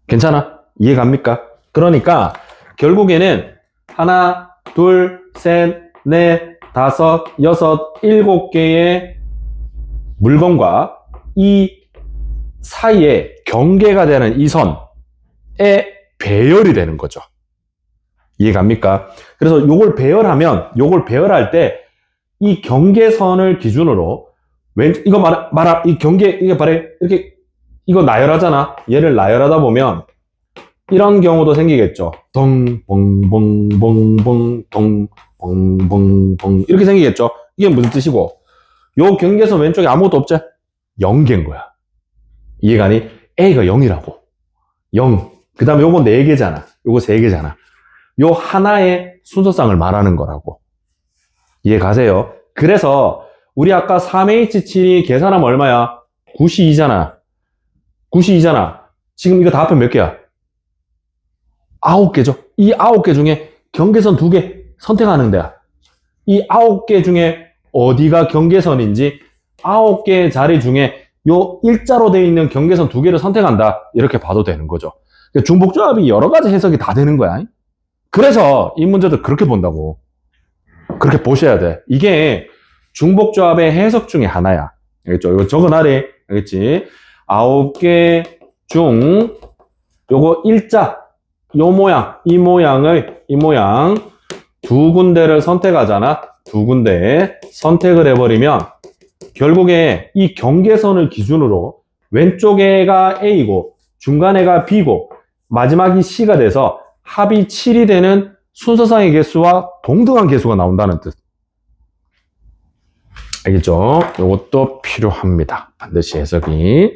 괜찮아? 이해갑니까? 그러니까 결국에는 하나, 둘, 셋, 넷, 다섯, 여섯, 7개의 물건과 이 사이에 경계가 되는 이 선에 배열이 되는 거죠. 이해갑니까? 그래서 요걸 배열할 때 이 경계선을 기준으로 이거 이 경계 이게 바로 이렇게 이거 나열하잖아. 얘를 나열하다 보면 이런 경우도 생기겠죠. 덩봉봉봉봉 덩봉봉봉 이렇게 생기겠죠. 이게 무슨 뜻이고 요 경계선 왼쪽에 아무것도 없지? 0개인 거야. 이해가니? A가 0이라고. 0. 그 다음에 요거 4개잖아. 요거 3개잖아. 요 하나의 순서상을 말하는 거라고. 이해 가세요? 그래서 우리 아까 3H7이 계산하면 얼마야? 92잖아. 92잖아. 지금 이거 다 합하면 몇 개야? 9개죠. 이 9개 중에 경계선 2개 선택하는 데야. 이 9개 중에 어디가 경계선인지 9개의 자리 중에 요 일자로 되어 있는 경계선 2개를 선택한다. 이렇게 봐도 되는 거죠. 중복조합이 여러 가지 해석이 다 되는 거야. 그래서 이 문제도 그렇게 본다고. 그렇게 보셔야 돼. 이게 중복조합의 해석 중에 하나야. 알겠죠? 이거 적어놔래. 알겠지? 9개 중 요거 일자 요 모양, 이 모양 두 군데를 선택하잖아. 두 군데 선택을 해버리면 결국에 이 경계선을 기준으로 왼쪽에가 A고 중간에가 B고 마지막이 C가 돼서 합이 7이 되는 순서상의 개수와 동등한 개수가 나온다는 뜻. 알겠죠? 이것도 필요합니다. 반드시 해석이.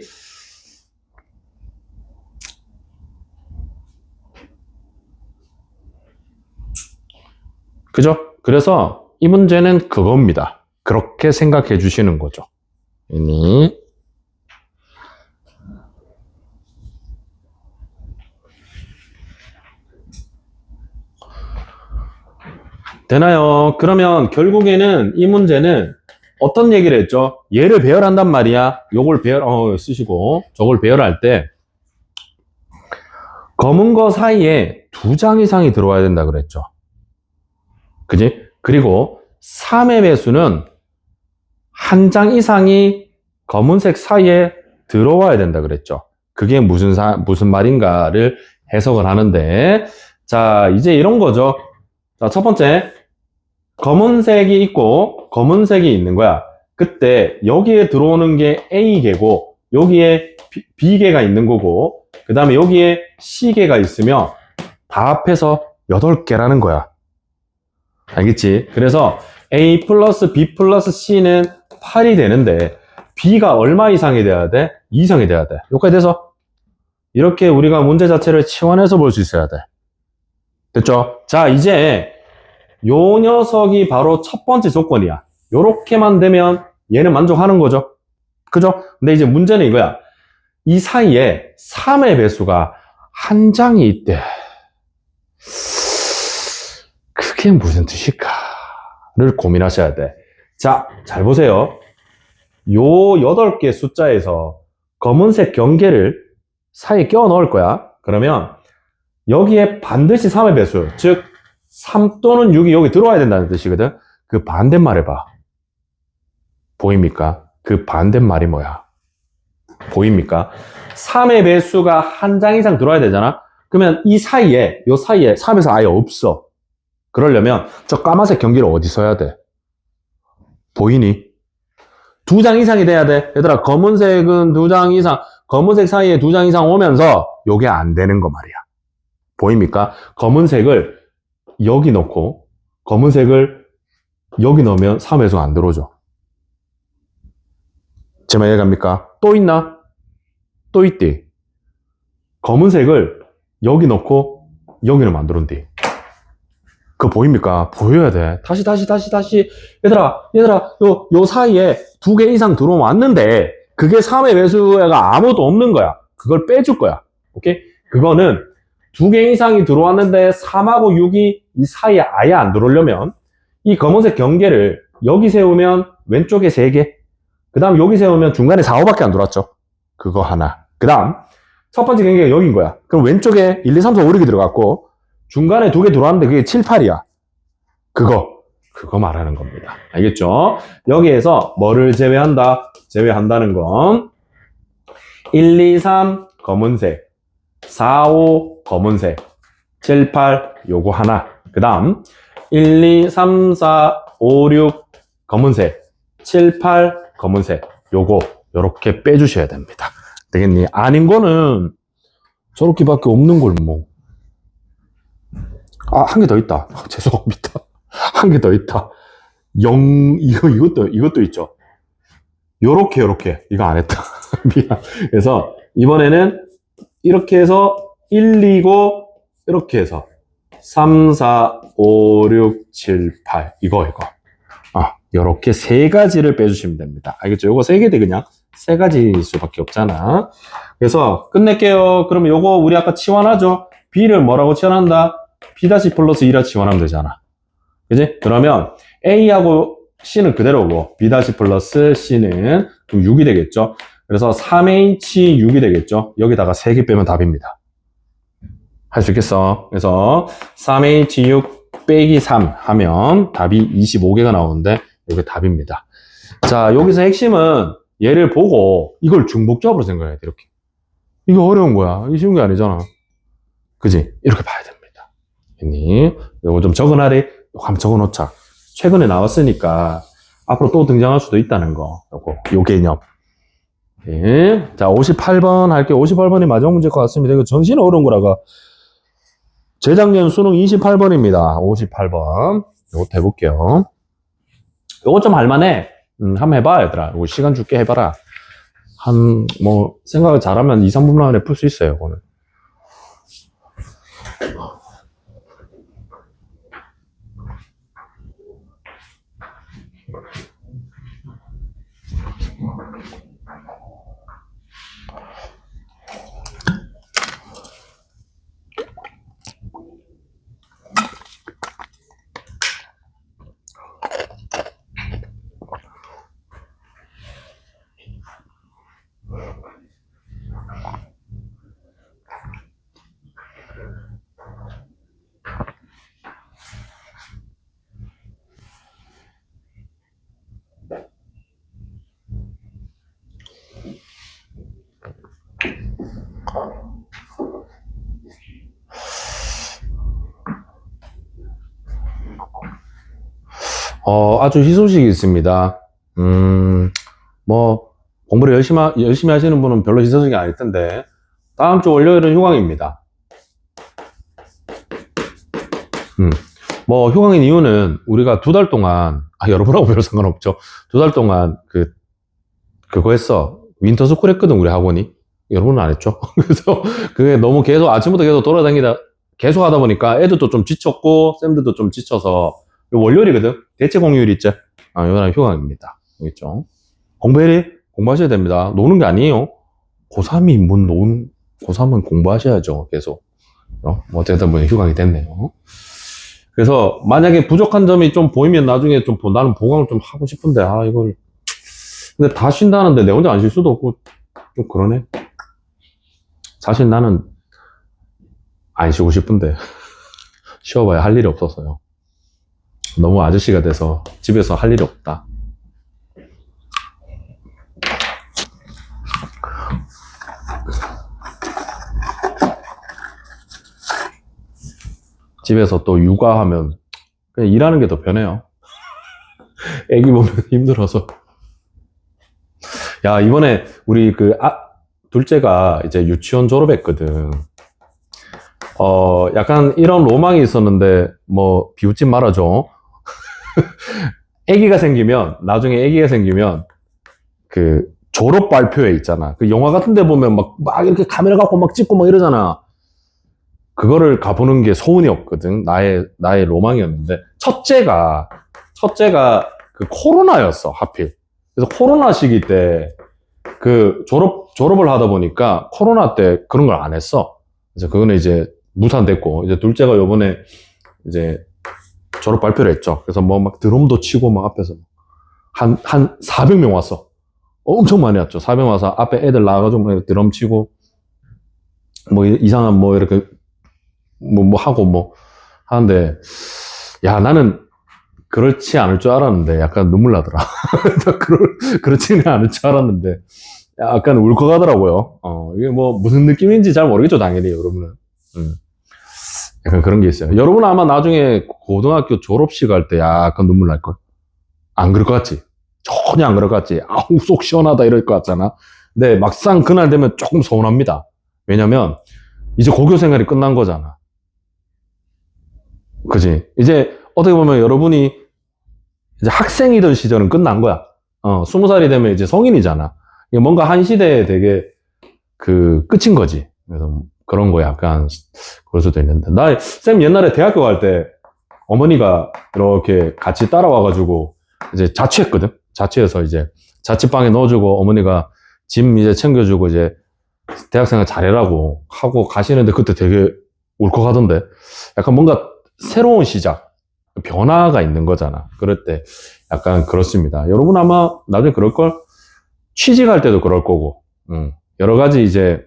그죠? 그래서 이 문제는 그겁니다. 그렇게 생각해 주시는 거죠. 되나요? 그러면 결국에는 이 문제는 어떤 얘기를 했죠? 얘를 배열한단 말이야. 요걸 쓰시고 저걸 배열할 때 검은 거 사이에 2장 이상이 들어와야 된다 그랬죠. 그지? 그리고 3의 배수는 1장 이상이 검은색 사이에 들어와야 된다 그랬죠. 그게 무슨 말인가를 해석을 하는데, 자, 이제 이런 거죠. 자, 첫 번째, 검은색이 있고 검은색이 있는 거야. 그때 여기에 들어오는 게 A개고 여기에 B개가 있는 거고 그 다음에 여기에 C개가 있으면 다 합해서 8개라는 거야. 알겠지? 그래서 A 플러스 B 플러스 C는 8이 되는데 B가 얼마 이상이 돼야 돼? 2 이상이 돼야 돼. 여기까지 돼서 이렇게 우리가 문제 자체를 치환해서 볼 수 있어야 돼. 됐죠? 자, 이제 요 녀석이 바로 첫 번째 조건이야. 요렇게만 되면 얘는 만족하는 거죠. 그죠? 근데 이제 문제는 이거야. 이 사이에 3의 배수가 1장이 있대. 그게 무슨 뜻일까를 고민하셔야 돼. 자, 잘 보세요. 요 8개 숫자에서 검은색 경계를 사이에 끼워 넣을 거야. 그러면 여기에 반드시 3의 배수, 즉 3 또는 6이 여기 들어와야 된다는 뜻이거든. 그 반대말 해봐. 보입니까? 그 반대말이 뭐야? 보입니까? 3의 배수가 한 장 이상 들어와야 되잖아. 그러면 이 사이에, 요 사이에 3에서 아예 없어. 그러려면 저 까만색 경계를 어디 써야 돼? 보이니? 2장 이상이 돼야 돼. 얘들아, 검은색은 2장 이상, 검은색 사이에 2장 이상 오면서 요게 안 되는 거 말이야. 보입니까? 검은색을 여기 넣고 검은색을 여기 넣으면 3에서 안 들어오죠. 제 말 이해갑니까? 또 있나? 또 있디. 검은색을 여기 넣고 여기는 안 들어온디. 그거 보입니까? 보여야 돼. 다시. 얘들아, 요 사이에 2개 이상 들어왔는데, 그게 3의 배수가 아무도 없는 거야. 그걸 빼줄 거야. 오케이? 그거는 2개 이상이 들어왔는데, 3하고 6이 이 사이에 아예 안 들어오려면, 이 검은색 경계를 여기 세우면 왼쪽에 3개, 그 다음 여기 세우면 중간에 4, 5밖에 안 들어왔죠. 그거 하나. 그 다음, 첫 번째 경계가 여기인 거야. 그럼 왼쪽에 1, 2, 3, 4, 5, 6이 들어갔고, 중간에 2개 들어왔는데 그게 7, 8이야. 그거 말하는 겁니다. 알겠죠? 여기에서 뭐를 제외한다? 제외한다는 건 1, 2, 3 검은색, 4, 5 검은색, 7, 8 요거 하나. 그 다음 1, 2, 3, 4, 5, 6 검은색, 7, 8 검은색 요렇게 빼주셔야 됩니다. 되겠니? 아닌 거는 저렇게밖에 없는 걸 뭐. 아, 한 개 더 있다. 죄송합니다. 한 개 더 있다. 이것도 있죠. 요렇게. 이거 안 했다. 미안. 그래서, 이번에는 이렇게 해서 1, 2고, 이렇게 해서 3, 4, 5, 6, 7, 8. 이거. 요렇게 3가지를 빼주시면 됩니다. 알겠죠? 요거 3개 돼, 그냥. 3가지일 수밖에 없잖아. 그래서, 끝낼게요. 그러면 요거 우리 아까 치환하죠? B를 뭐라고 치환한다? B- 플러스 2라 치환하면 되잖아. 그지? 그러면 A하고 C는 그대로고 B- 플러스 C는 그럼 6이 되겠죠. 그래서 3H6이 되겠죠. 여기다가 3개 빼면 답입니다. 할 수 있겠어. 그래서 3H6 빼기 3 하면 답이 25개가 나오는데 이게 답입니다. 자, 여기서 핵심은 얘를 보고 이걸 중복조합으로 생각해야 돼. 이렇게. 이거 어려운 거야. 이게 쉬운 게 아니잖아. 그지? 이렇게 봐야 됩니다. 이거 좀 적어놔래. 이거 한번 적어놓자. 최근에 나왔으니까 앞으로 또 등장할 수도 있다는 거. 요 개념. 예. 자, 58번 할게요. 58번이 마지막 문제일 것 같습니다. 이거 전신 어려운 거라가. 재작년 수능 28번입니다. 58번. 요것도 해볼게요. 요거 좀 할만해. 한번 해봐, 얘들아. 요거 시간 줄게 해봐라. 생각을 잘하면 2, 3분 안에 풀 수 있어요, 이거는. 아주 희소식이 있습니다. 공부를 열심히 하시는 분은 별로 희소식이 아닐 텐데, 다음 주 월요일은 휴강입니다. 휴강인 이유는 우리가 2달 동안, 여러분하고 별로 상관없죠. 2달 동안 그거 했어. 윈터스쿨 했거든, 우리 학원이. 여러분은 안 했죠. 그래서 그게 너무 계속 아침부터 계속 돌아다니다, 계속 하다 보니까 애들도 좀 지쳤고, 쌤들도 좀 지쳐서, 월요일이거든? 대체 공휴일 있죠? 이거는 휴강입니다. 알겠죠? 공부하셔야 됩니다. 노는 게 아니에요. 고3이 고3은 공부하셔야죠. 계속. 어쨌든 휴강이 됐네요. 그래서 만약에 부족한 점이 좀 보이면 나중에 나는 보강을 좀 하고 싶은데, 이걸. 근데 다 쉰다는데 내 혼자 안 쉴 수도 없고, 좀 그러네. 사실 나는 안 쉬고 싶은데 쉬어봐야 할 일이 없어서요. 너무 아저씨가 돼서 집에서 할 일이 없다. 집에서 또 육아하면 그냥 일하는 게 더 편해요. 애기 보면 힘들어서. 야, 이번에 우리 둘째가 이제 유치원 졸업했거든. 약간 이런 로망이 있었는데, 뭐, 비웃지 말아줘. 나중에 애기가 생기면, 그, 졸업 발표회 있잖아. 그 영화 같은 데 보면 막 이렇게 카메라 갖고 막 찍고 막 이러잖아. 그거를 가보는 게 소원이 없거든. 나의 로망이었는데. 첫째가 그 코로나였어, 하필. 그래서 코로나 시기 때, 그 졸업을 하다 보니까 코로나 때 그런 걸 안 했어. 그래서 그거는 이제 무산됐고, 이제 둘째가 요번에 이제 졸업 발표를 했죠. 그래서 뭐 막 드럼도 치고 막 앞에서 한 400명 왔어. 엄청 많이 왔죠. 400명 와서 앞에 애들 나와가지고 뭐 드럼 치고, 뭐 이상한 뭐 이렇게 뭐 하고 뭐 하는데, 야, 나는 그렇지 않을 줄 알았는데 약간 눈물 나더라. 그렇지는 않을 줄 알았는데 약간 울컥하더라고요. 이게 뭐 무슨 느낌인지 잘 모르겠죠, 당연히 여러분은. 약간 그런 게 있어요. 여러분은 아마 나중에 고등학교 졸업식 할 때 약간 눈물 날 걸. 안 그럴 것 같지? 전혀 안 그럴 것 같지? 아우, 속 시원하다 이럴 것 같잖아. 근데 막상 그날 되면 조금 서운합니다. 왜냐면 이제 고교 생활이 끝난 거잖아. 그지? 이제 어떻게 보면 여러분이 이제 학생이던 시절은 끝난 거야. 20살이 되면 이제 성인이잖아. 이게 뭔가 한 시대에 되게 끝인 거지. 그래서 그런 거 약간 그럴 수도 있는데. 쌤 옛날에 대학교 갈 때 어머니가 이렇게 같이 따라와가지고 이제 자취했거든? 자취해서 이제 자취방에 넣어주고 어머니가 짐 이제 챙겨주고 이제 대학생활 잘해라고 하고 가시는데 그때 되게 울컥하던데. 약간 뭔가 새로운 시작, 변화가 있는 거잖아. 그럴 때 약간 그렇습니다. 여러분 아마 나중에 그럴걸? 취직할 때도 그럴 거고, 여러 가지 이제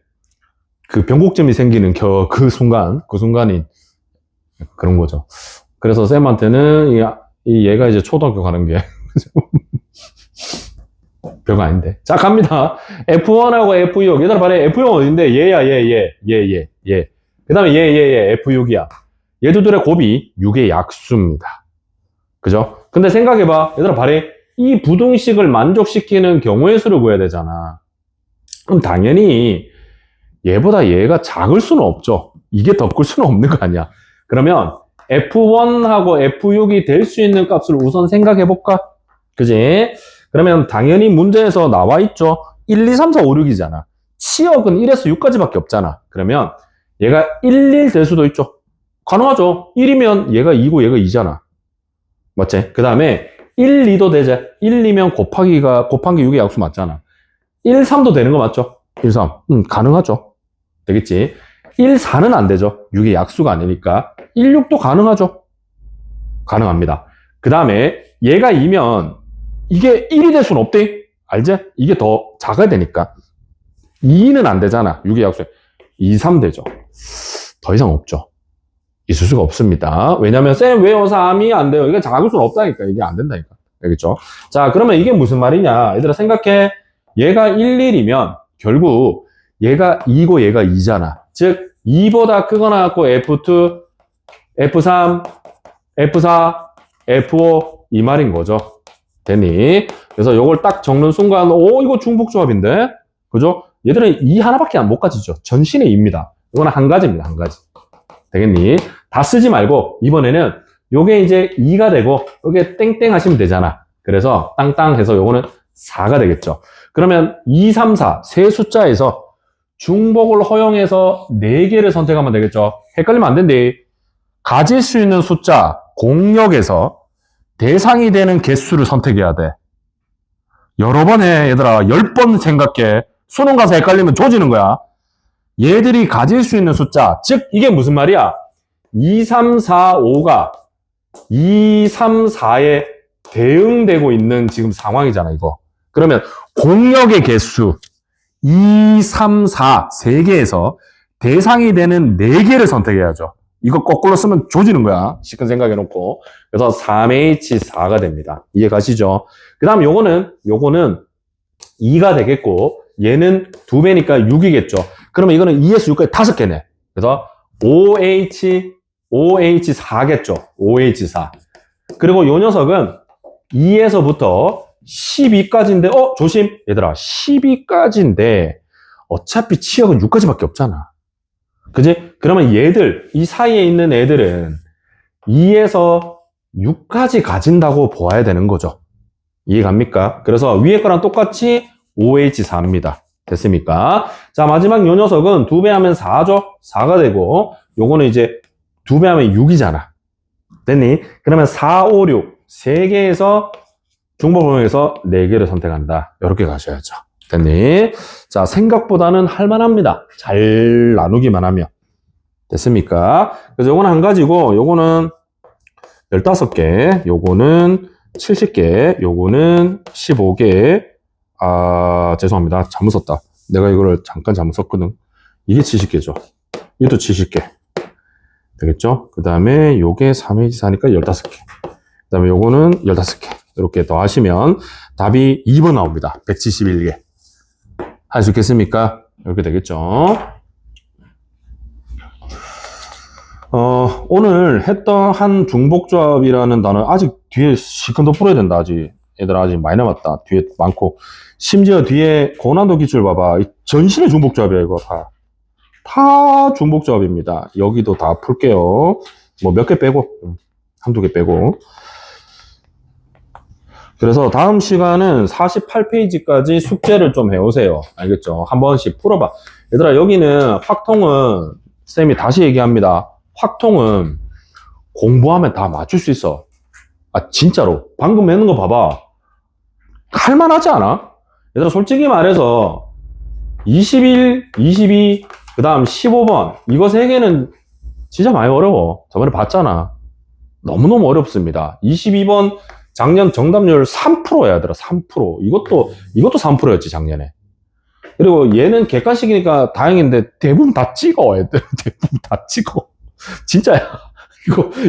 그 변곡점이 생기는 그 순간이 그런 거죠. 그래서 쌤한테는 얘가 이제 초등학교 가는 게 별거 아닌데. 자, 갑니다. F1하고 F6. 얘들아, 봐라. F6 어딘데? 얘야, 얘. 그 다음에 얘. F6이야. 얘들의 곱이 6의 약수입니다. 그죠? 근데 생각해봐. 얘들아, 봐라. 이 부등식을 만족시키는 경우의 수를 구해야 되잖아. 그럼 당연히 얘보다 얘가 작을 수는 없죠. 이게 더 클 수는 없는 거 아니야. 그러면 F1하고 F6이 될 수 있는 값을 우선 생각해볼까? 그지? 그러면 당연히 문제에서 나와 있죠. 1, 2, 3, 4, 5, 6이잖아. 치역은 1에서 6까지밖에 없잖아. 그러면 얘가 1, 1 될 수도 있죠. 가능하죠. 1이면 얘가 2고 얘가 2잖아. 맞지? 그 다음에 1, 2도 되지. 1, 2면 곱한 게 6의 약수 맞잖아. 1, 3도 되는 거 맞죠? 1, 3. 가능하죠. 되겠지? 1, 4는 안 되죠. 6의 약수가 아니니까. 1, 6도 가능하죠. 가능합니다. 그 다음에 얘가 2면 이게 1이 될 수는 없대. 알지? 이게 더 작아야 되니까. 2는 안 되잖아. 6의 약수에. 2, 3 되죠. 더 이상 없죠. 있을 수가 없습니다. 왜냐면 쌤 왜요? 3이 안 돼요. 이게 작을 수는 없다니까. 이게 안 된다니까. 알겠죠? 자, 그러면 이게 무슨 말이냐? 얘들아 생각해. 얘가 1, 1이면 결국 얘가 2고 얘가 2잖아. 즉 2보다 크거나 같고 F2, F3, F4, F5 이 말인 거죠. 되니? 그래서 이걸 딱 적는 순간 이거 중복조합인데? 그죠? 얘들은 2 하나밖에 못 가지죠. 전신의 2입니다. 이거는 한 가지입니다. 한 가지. 되겠니? 다 쓰지 말고 이번에는 요게 이제 2가 되고 요게 땡땡 하시면 되잖아. 그래서 땅땅 해서 요거는 4가 되겠죠. 그러면 2, 3, 4 세 숫자에서 중복을 허용해서 4개를 선택하면 되겠죠. 헷갈리면 안 된대. 가질 수 있는 숫자 공역에서 대상이 되는 개수를 선택해야 돼. 여러 번 해, 얘들아. 10번 생각해. 수능 가서 헷갈리면 조지는 거야. 얘들이 가질 수 있는 숫자, 즉 이게 무슨 말이야? 2, 3, 4, 5가 2, 3, 4에 대응되고 있는 지금 상황이잖아, 이거. 그러면 공역의 개수 2, 3, 4, 3개에서 대상이 되는 4개를 선택해야죠. 이거 거꾸로 쓰면 조지는 거야. 시큰 생각해놓고. 그래서 3H4가 됩니다. 이해 가시죠? 그 다음 요거는 2가 되겠고, 얘는 2배니까 6이겠죠. 그러면 이거는 2에서 6까지 5개네. 그래서 OH4겠죠. OH4. 그리고 요 녀석은 2에서부터 12까지인데, 조심! 얘들아, 12까지인데, 어차피 치역은 6까지밖에 없잖아. 그지? 그러면 얘들, 이 사이에 있는 애들은 2에서 6까지 가진다고 보아야 되는 거죠. 이해 갑니까? 그래서 위에 거랑 똑같이 OH4입니다. 됐습니까? 자, 마지막 요 녀석은 2배 하면 4죠? 4가 되고, 요거는 이제 2배 하면 6이잖아. 됐니? 그러면 4, 5, 6. 3개에서 중복범위에서 4개를 선택한다. 이렇게 가셔야죠. 됐니? 자, 생각보다는 할만합니다. 잘 나누기만 하면. 됐습니까? 그래서 요거는 한 가지고, 요거는 15개, 요거는 70개, 요거는 15개. 죄송합니다. 잘못 썼다. 내가 이거를 잠깐 잘못 썼거든. 이게 70개죠. 이것도 70개. 되겠죠? 그 다음에 요게 3H4니까 15개. 그 다음에 요거는 15개. 이렇게 더 하시면 답이 2번 나옵니다. 171개. 할 수 있겠습니까? 이렇게 되겠죠? 오늘 했던 한 중복조합이라는 단어 아직 뒤에 시큰 더 풀어야 된다. 아직 얘들 아직 많이 남았다. 뒤에 많고 심지어 뒤에 고난도 기출 봐봐. 전신의 중복조합이야 이거 다 중복조합입니다. 여기도 다 풀게요. 뭐 몇 개 빼고 한두 개 빼고. 그래서 다음 시간은 48페이지까지 숙제를 좀 해오세요. 알겠죠? 한 번씩 풀어봐. 얘들아 여기는 확통은 쌤이 다시 얘기합니다. 확통은 공부하면 다 맞출 수 있어. 진짜로. 방금 내는 거 봐봐. 할만하지 않아? 얘들아 솔직히 말해서 21, 22, 그 다음 15번 이거 3개는 진짜 많이 어려워. 저번에 봤잖아. 너무너무 어렵습니다. 22번 작년 정답률 3%야 얘들아. 3%. 이것도 3%였지 작년에. 그리고 얘는 객관식이니까 다행인데 대부분 다 찍어 애들. 대부분 다 찍어. 진짜야.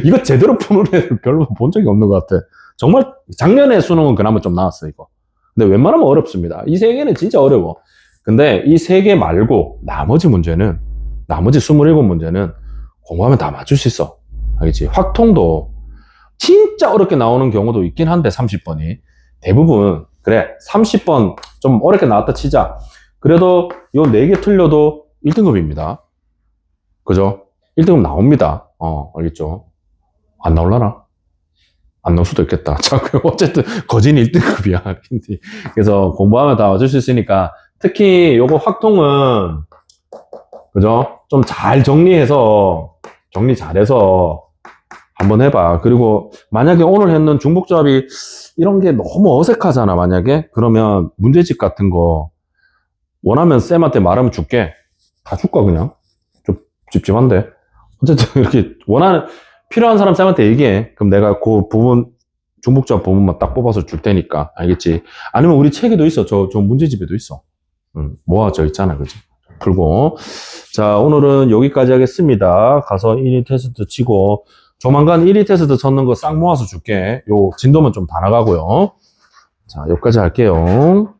이거 제대로 푸는 애들 별로 본 적이 없는 것 같아. 정말 작년에 수능은 그나마 좀 나왔어 이거. 근데 웬만하면 어렵습니다. 이 3개는 진짜 어려워. 근데 이 3개 말고 나머지 27문제는 공부하면 다 맞출 수 있어. 알겠지? 확통도 진짜 어렵게 나오는 경우도 있긴 한데 30번이 대부분 그래 30번 좀 어렵게 나왔다 치자. 그래도 요 4개 틀려도 1등급입니다. 그죠? 1등급 나옵니다. 알겠죠? 안 나올라나? 안 나올 수도 있겠다. 자, 어쨌든 거진 1등급이야. 그래서 공부하면 다 맞을 수 있으니까 특히 요거 확통은 그죠? 좀 잘 정리 잘해서 한번 해봐. 그리고 만약에 오늘 했는 중복조합이 이런 게 너무 어색하잖아. 만약에 그러면 문제집 같은 거 원하면 쌤한테 말하면 줄게. 다 줄까 그냥? 좀 찝찝한데. 어쨌든 이렇게 필요한 사람 쌤한테 얘기해. 그럼 내가 그 부분 중복조합 부분만 딱 뽑아서 줄 테니까. 알겠지? 아니면 우리 책에도 있어. 저 문제집에도 있어. 모아져 있잖아. 그지? 풀고. 자, 오늘은 여기까지 하겠습니다. 가서 1위 테스트 치고 조만간 1위 테스트 쳤는 거 싹 모아서 줄게. 요 진도만 좀 다 나가고요. 자, 여기까지 할게요.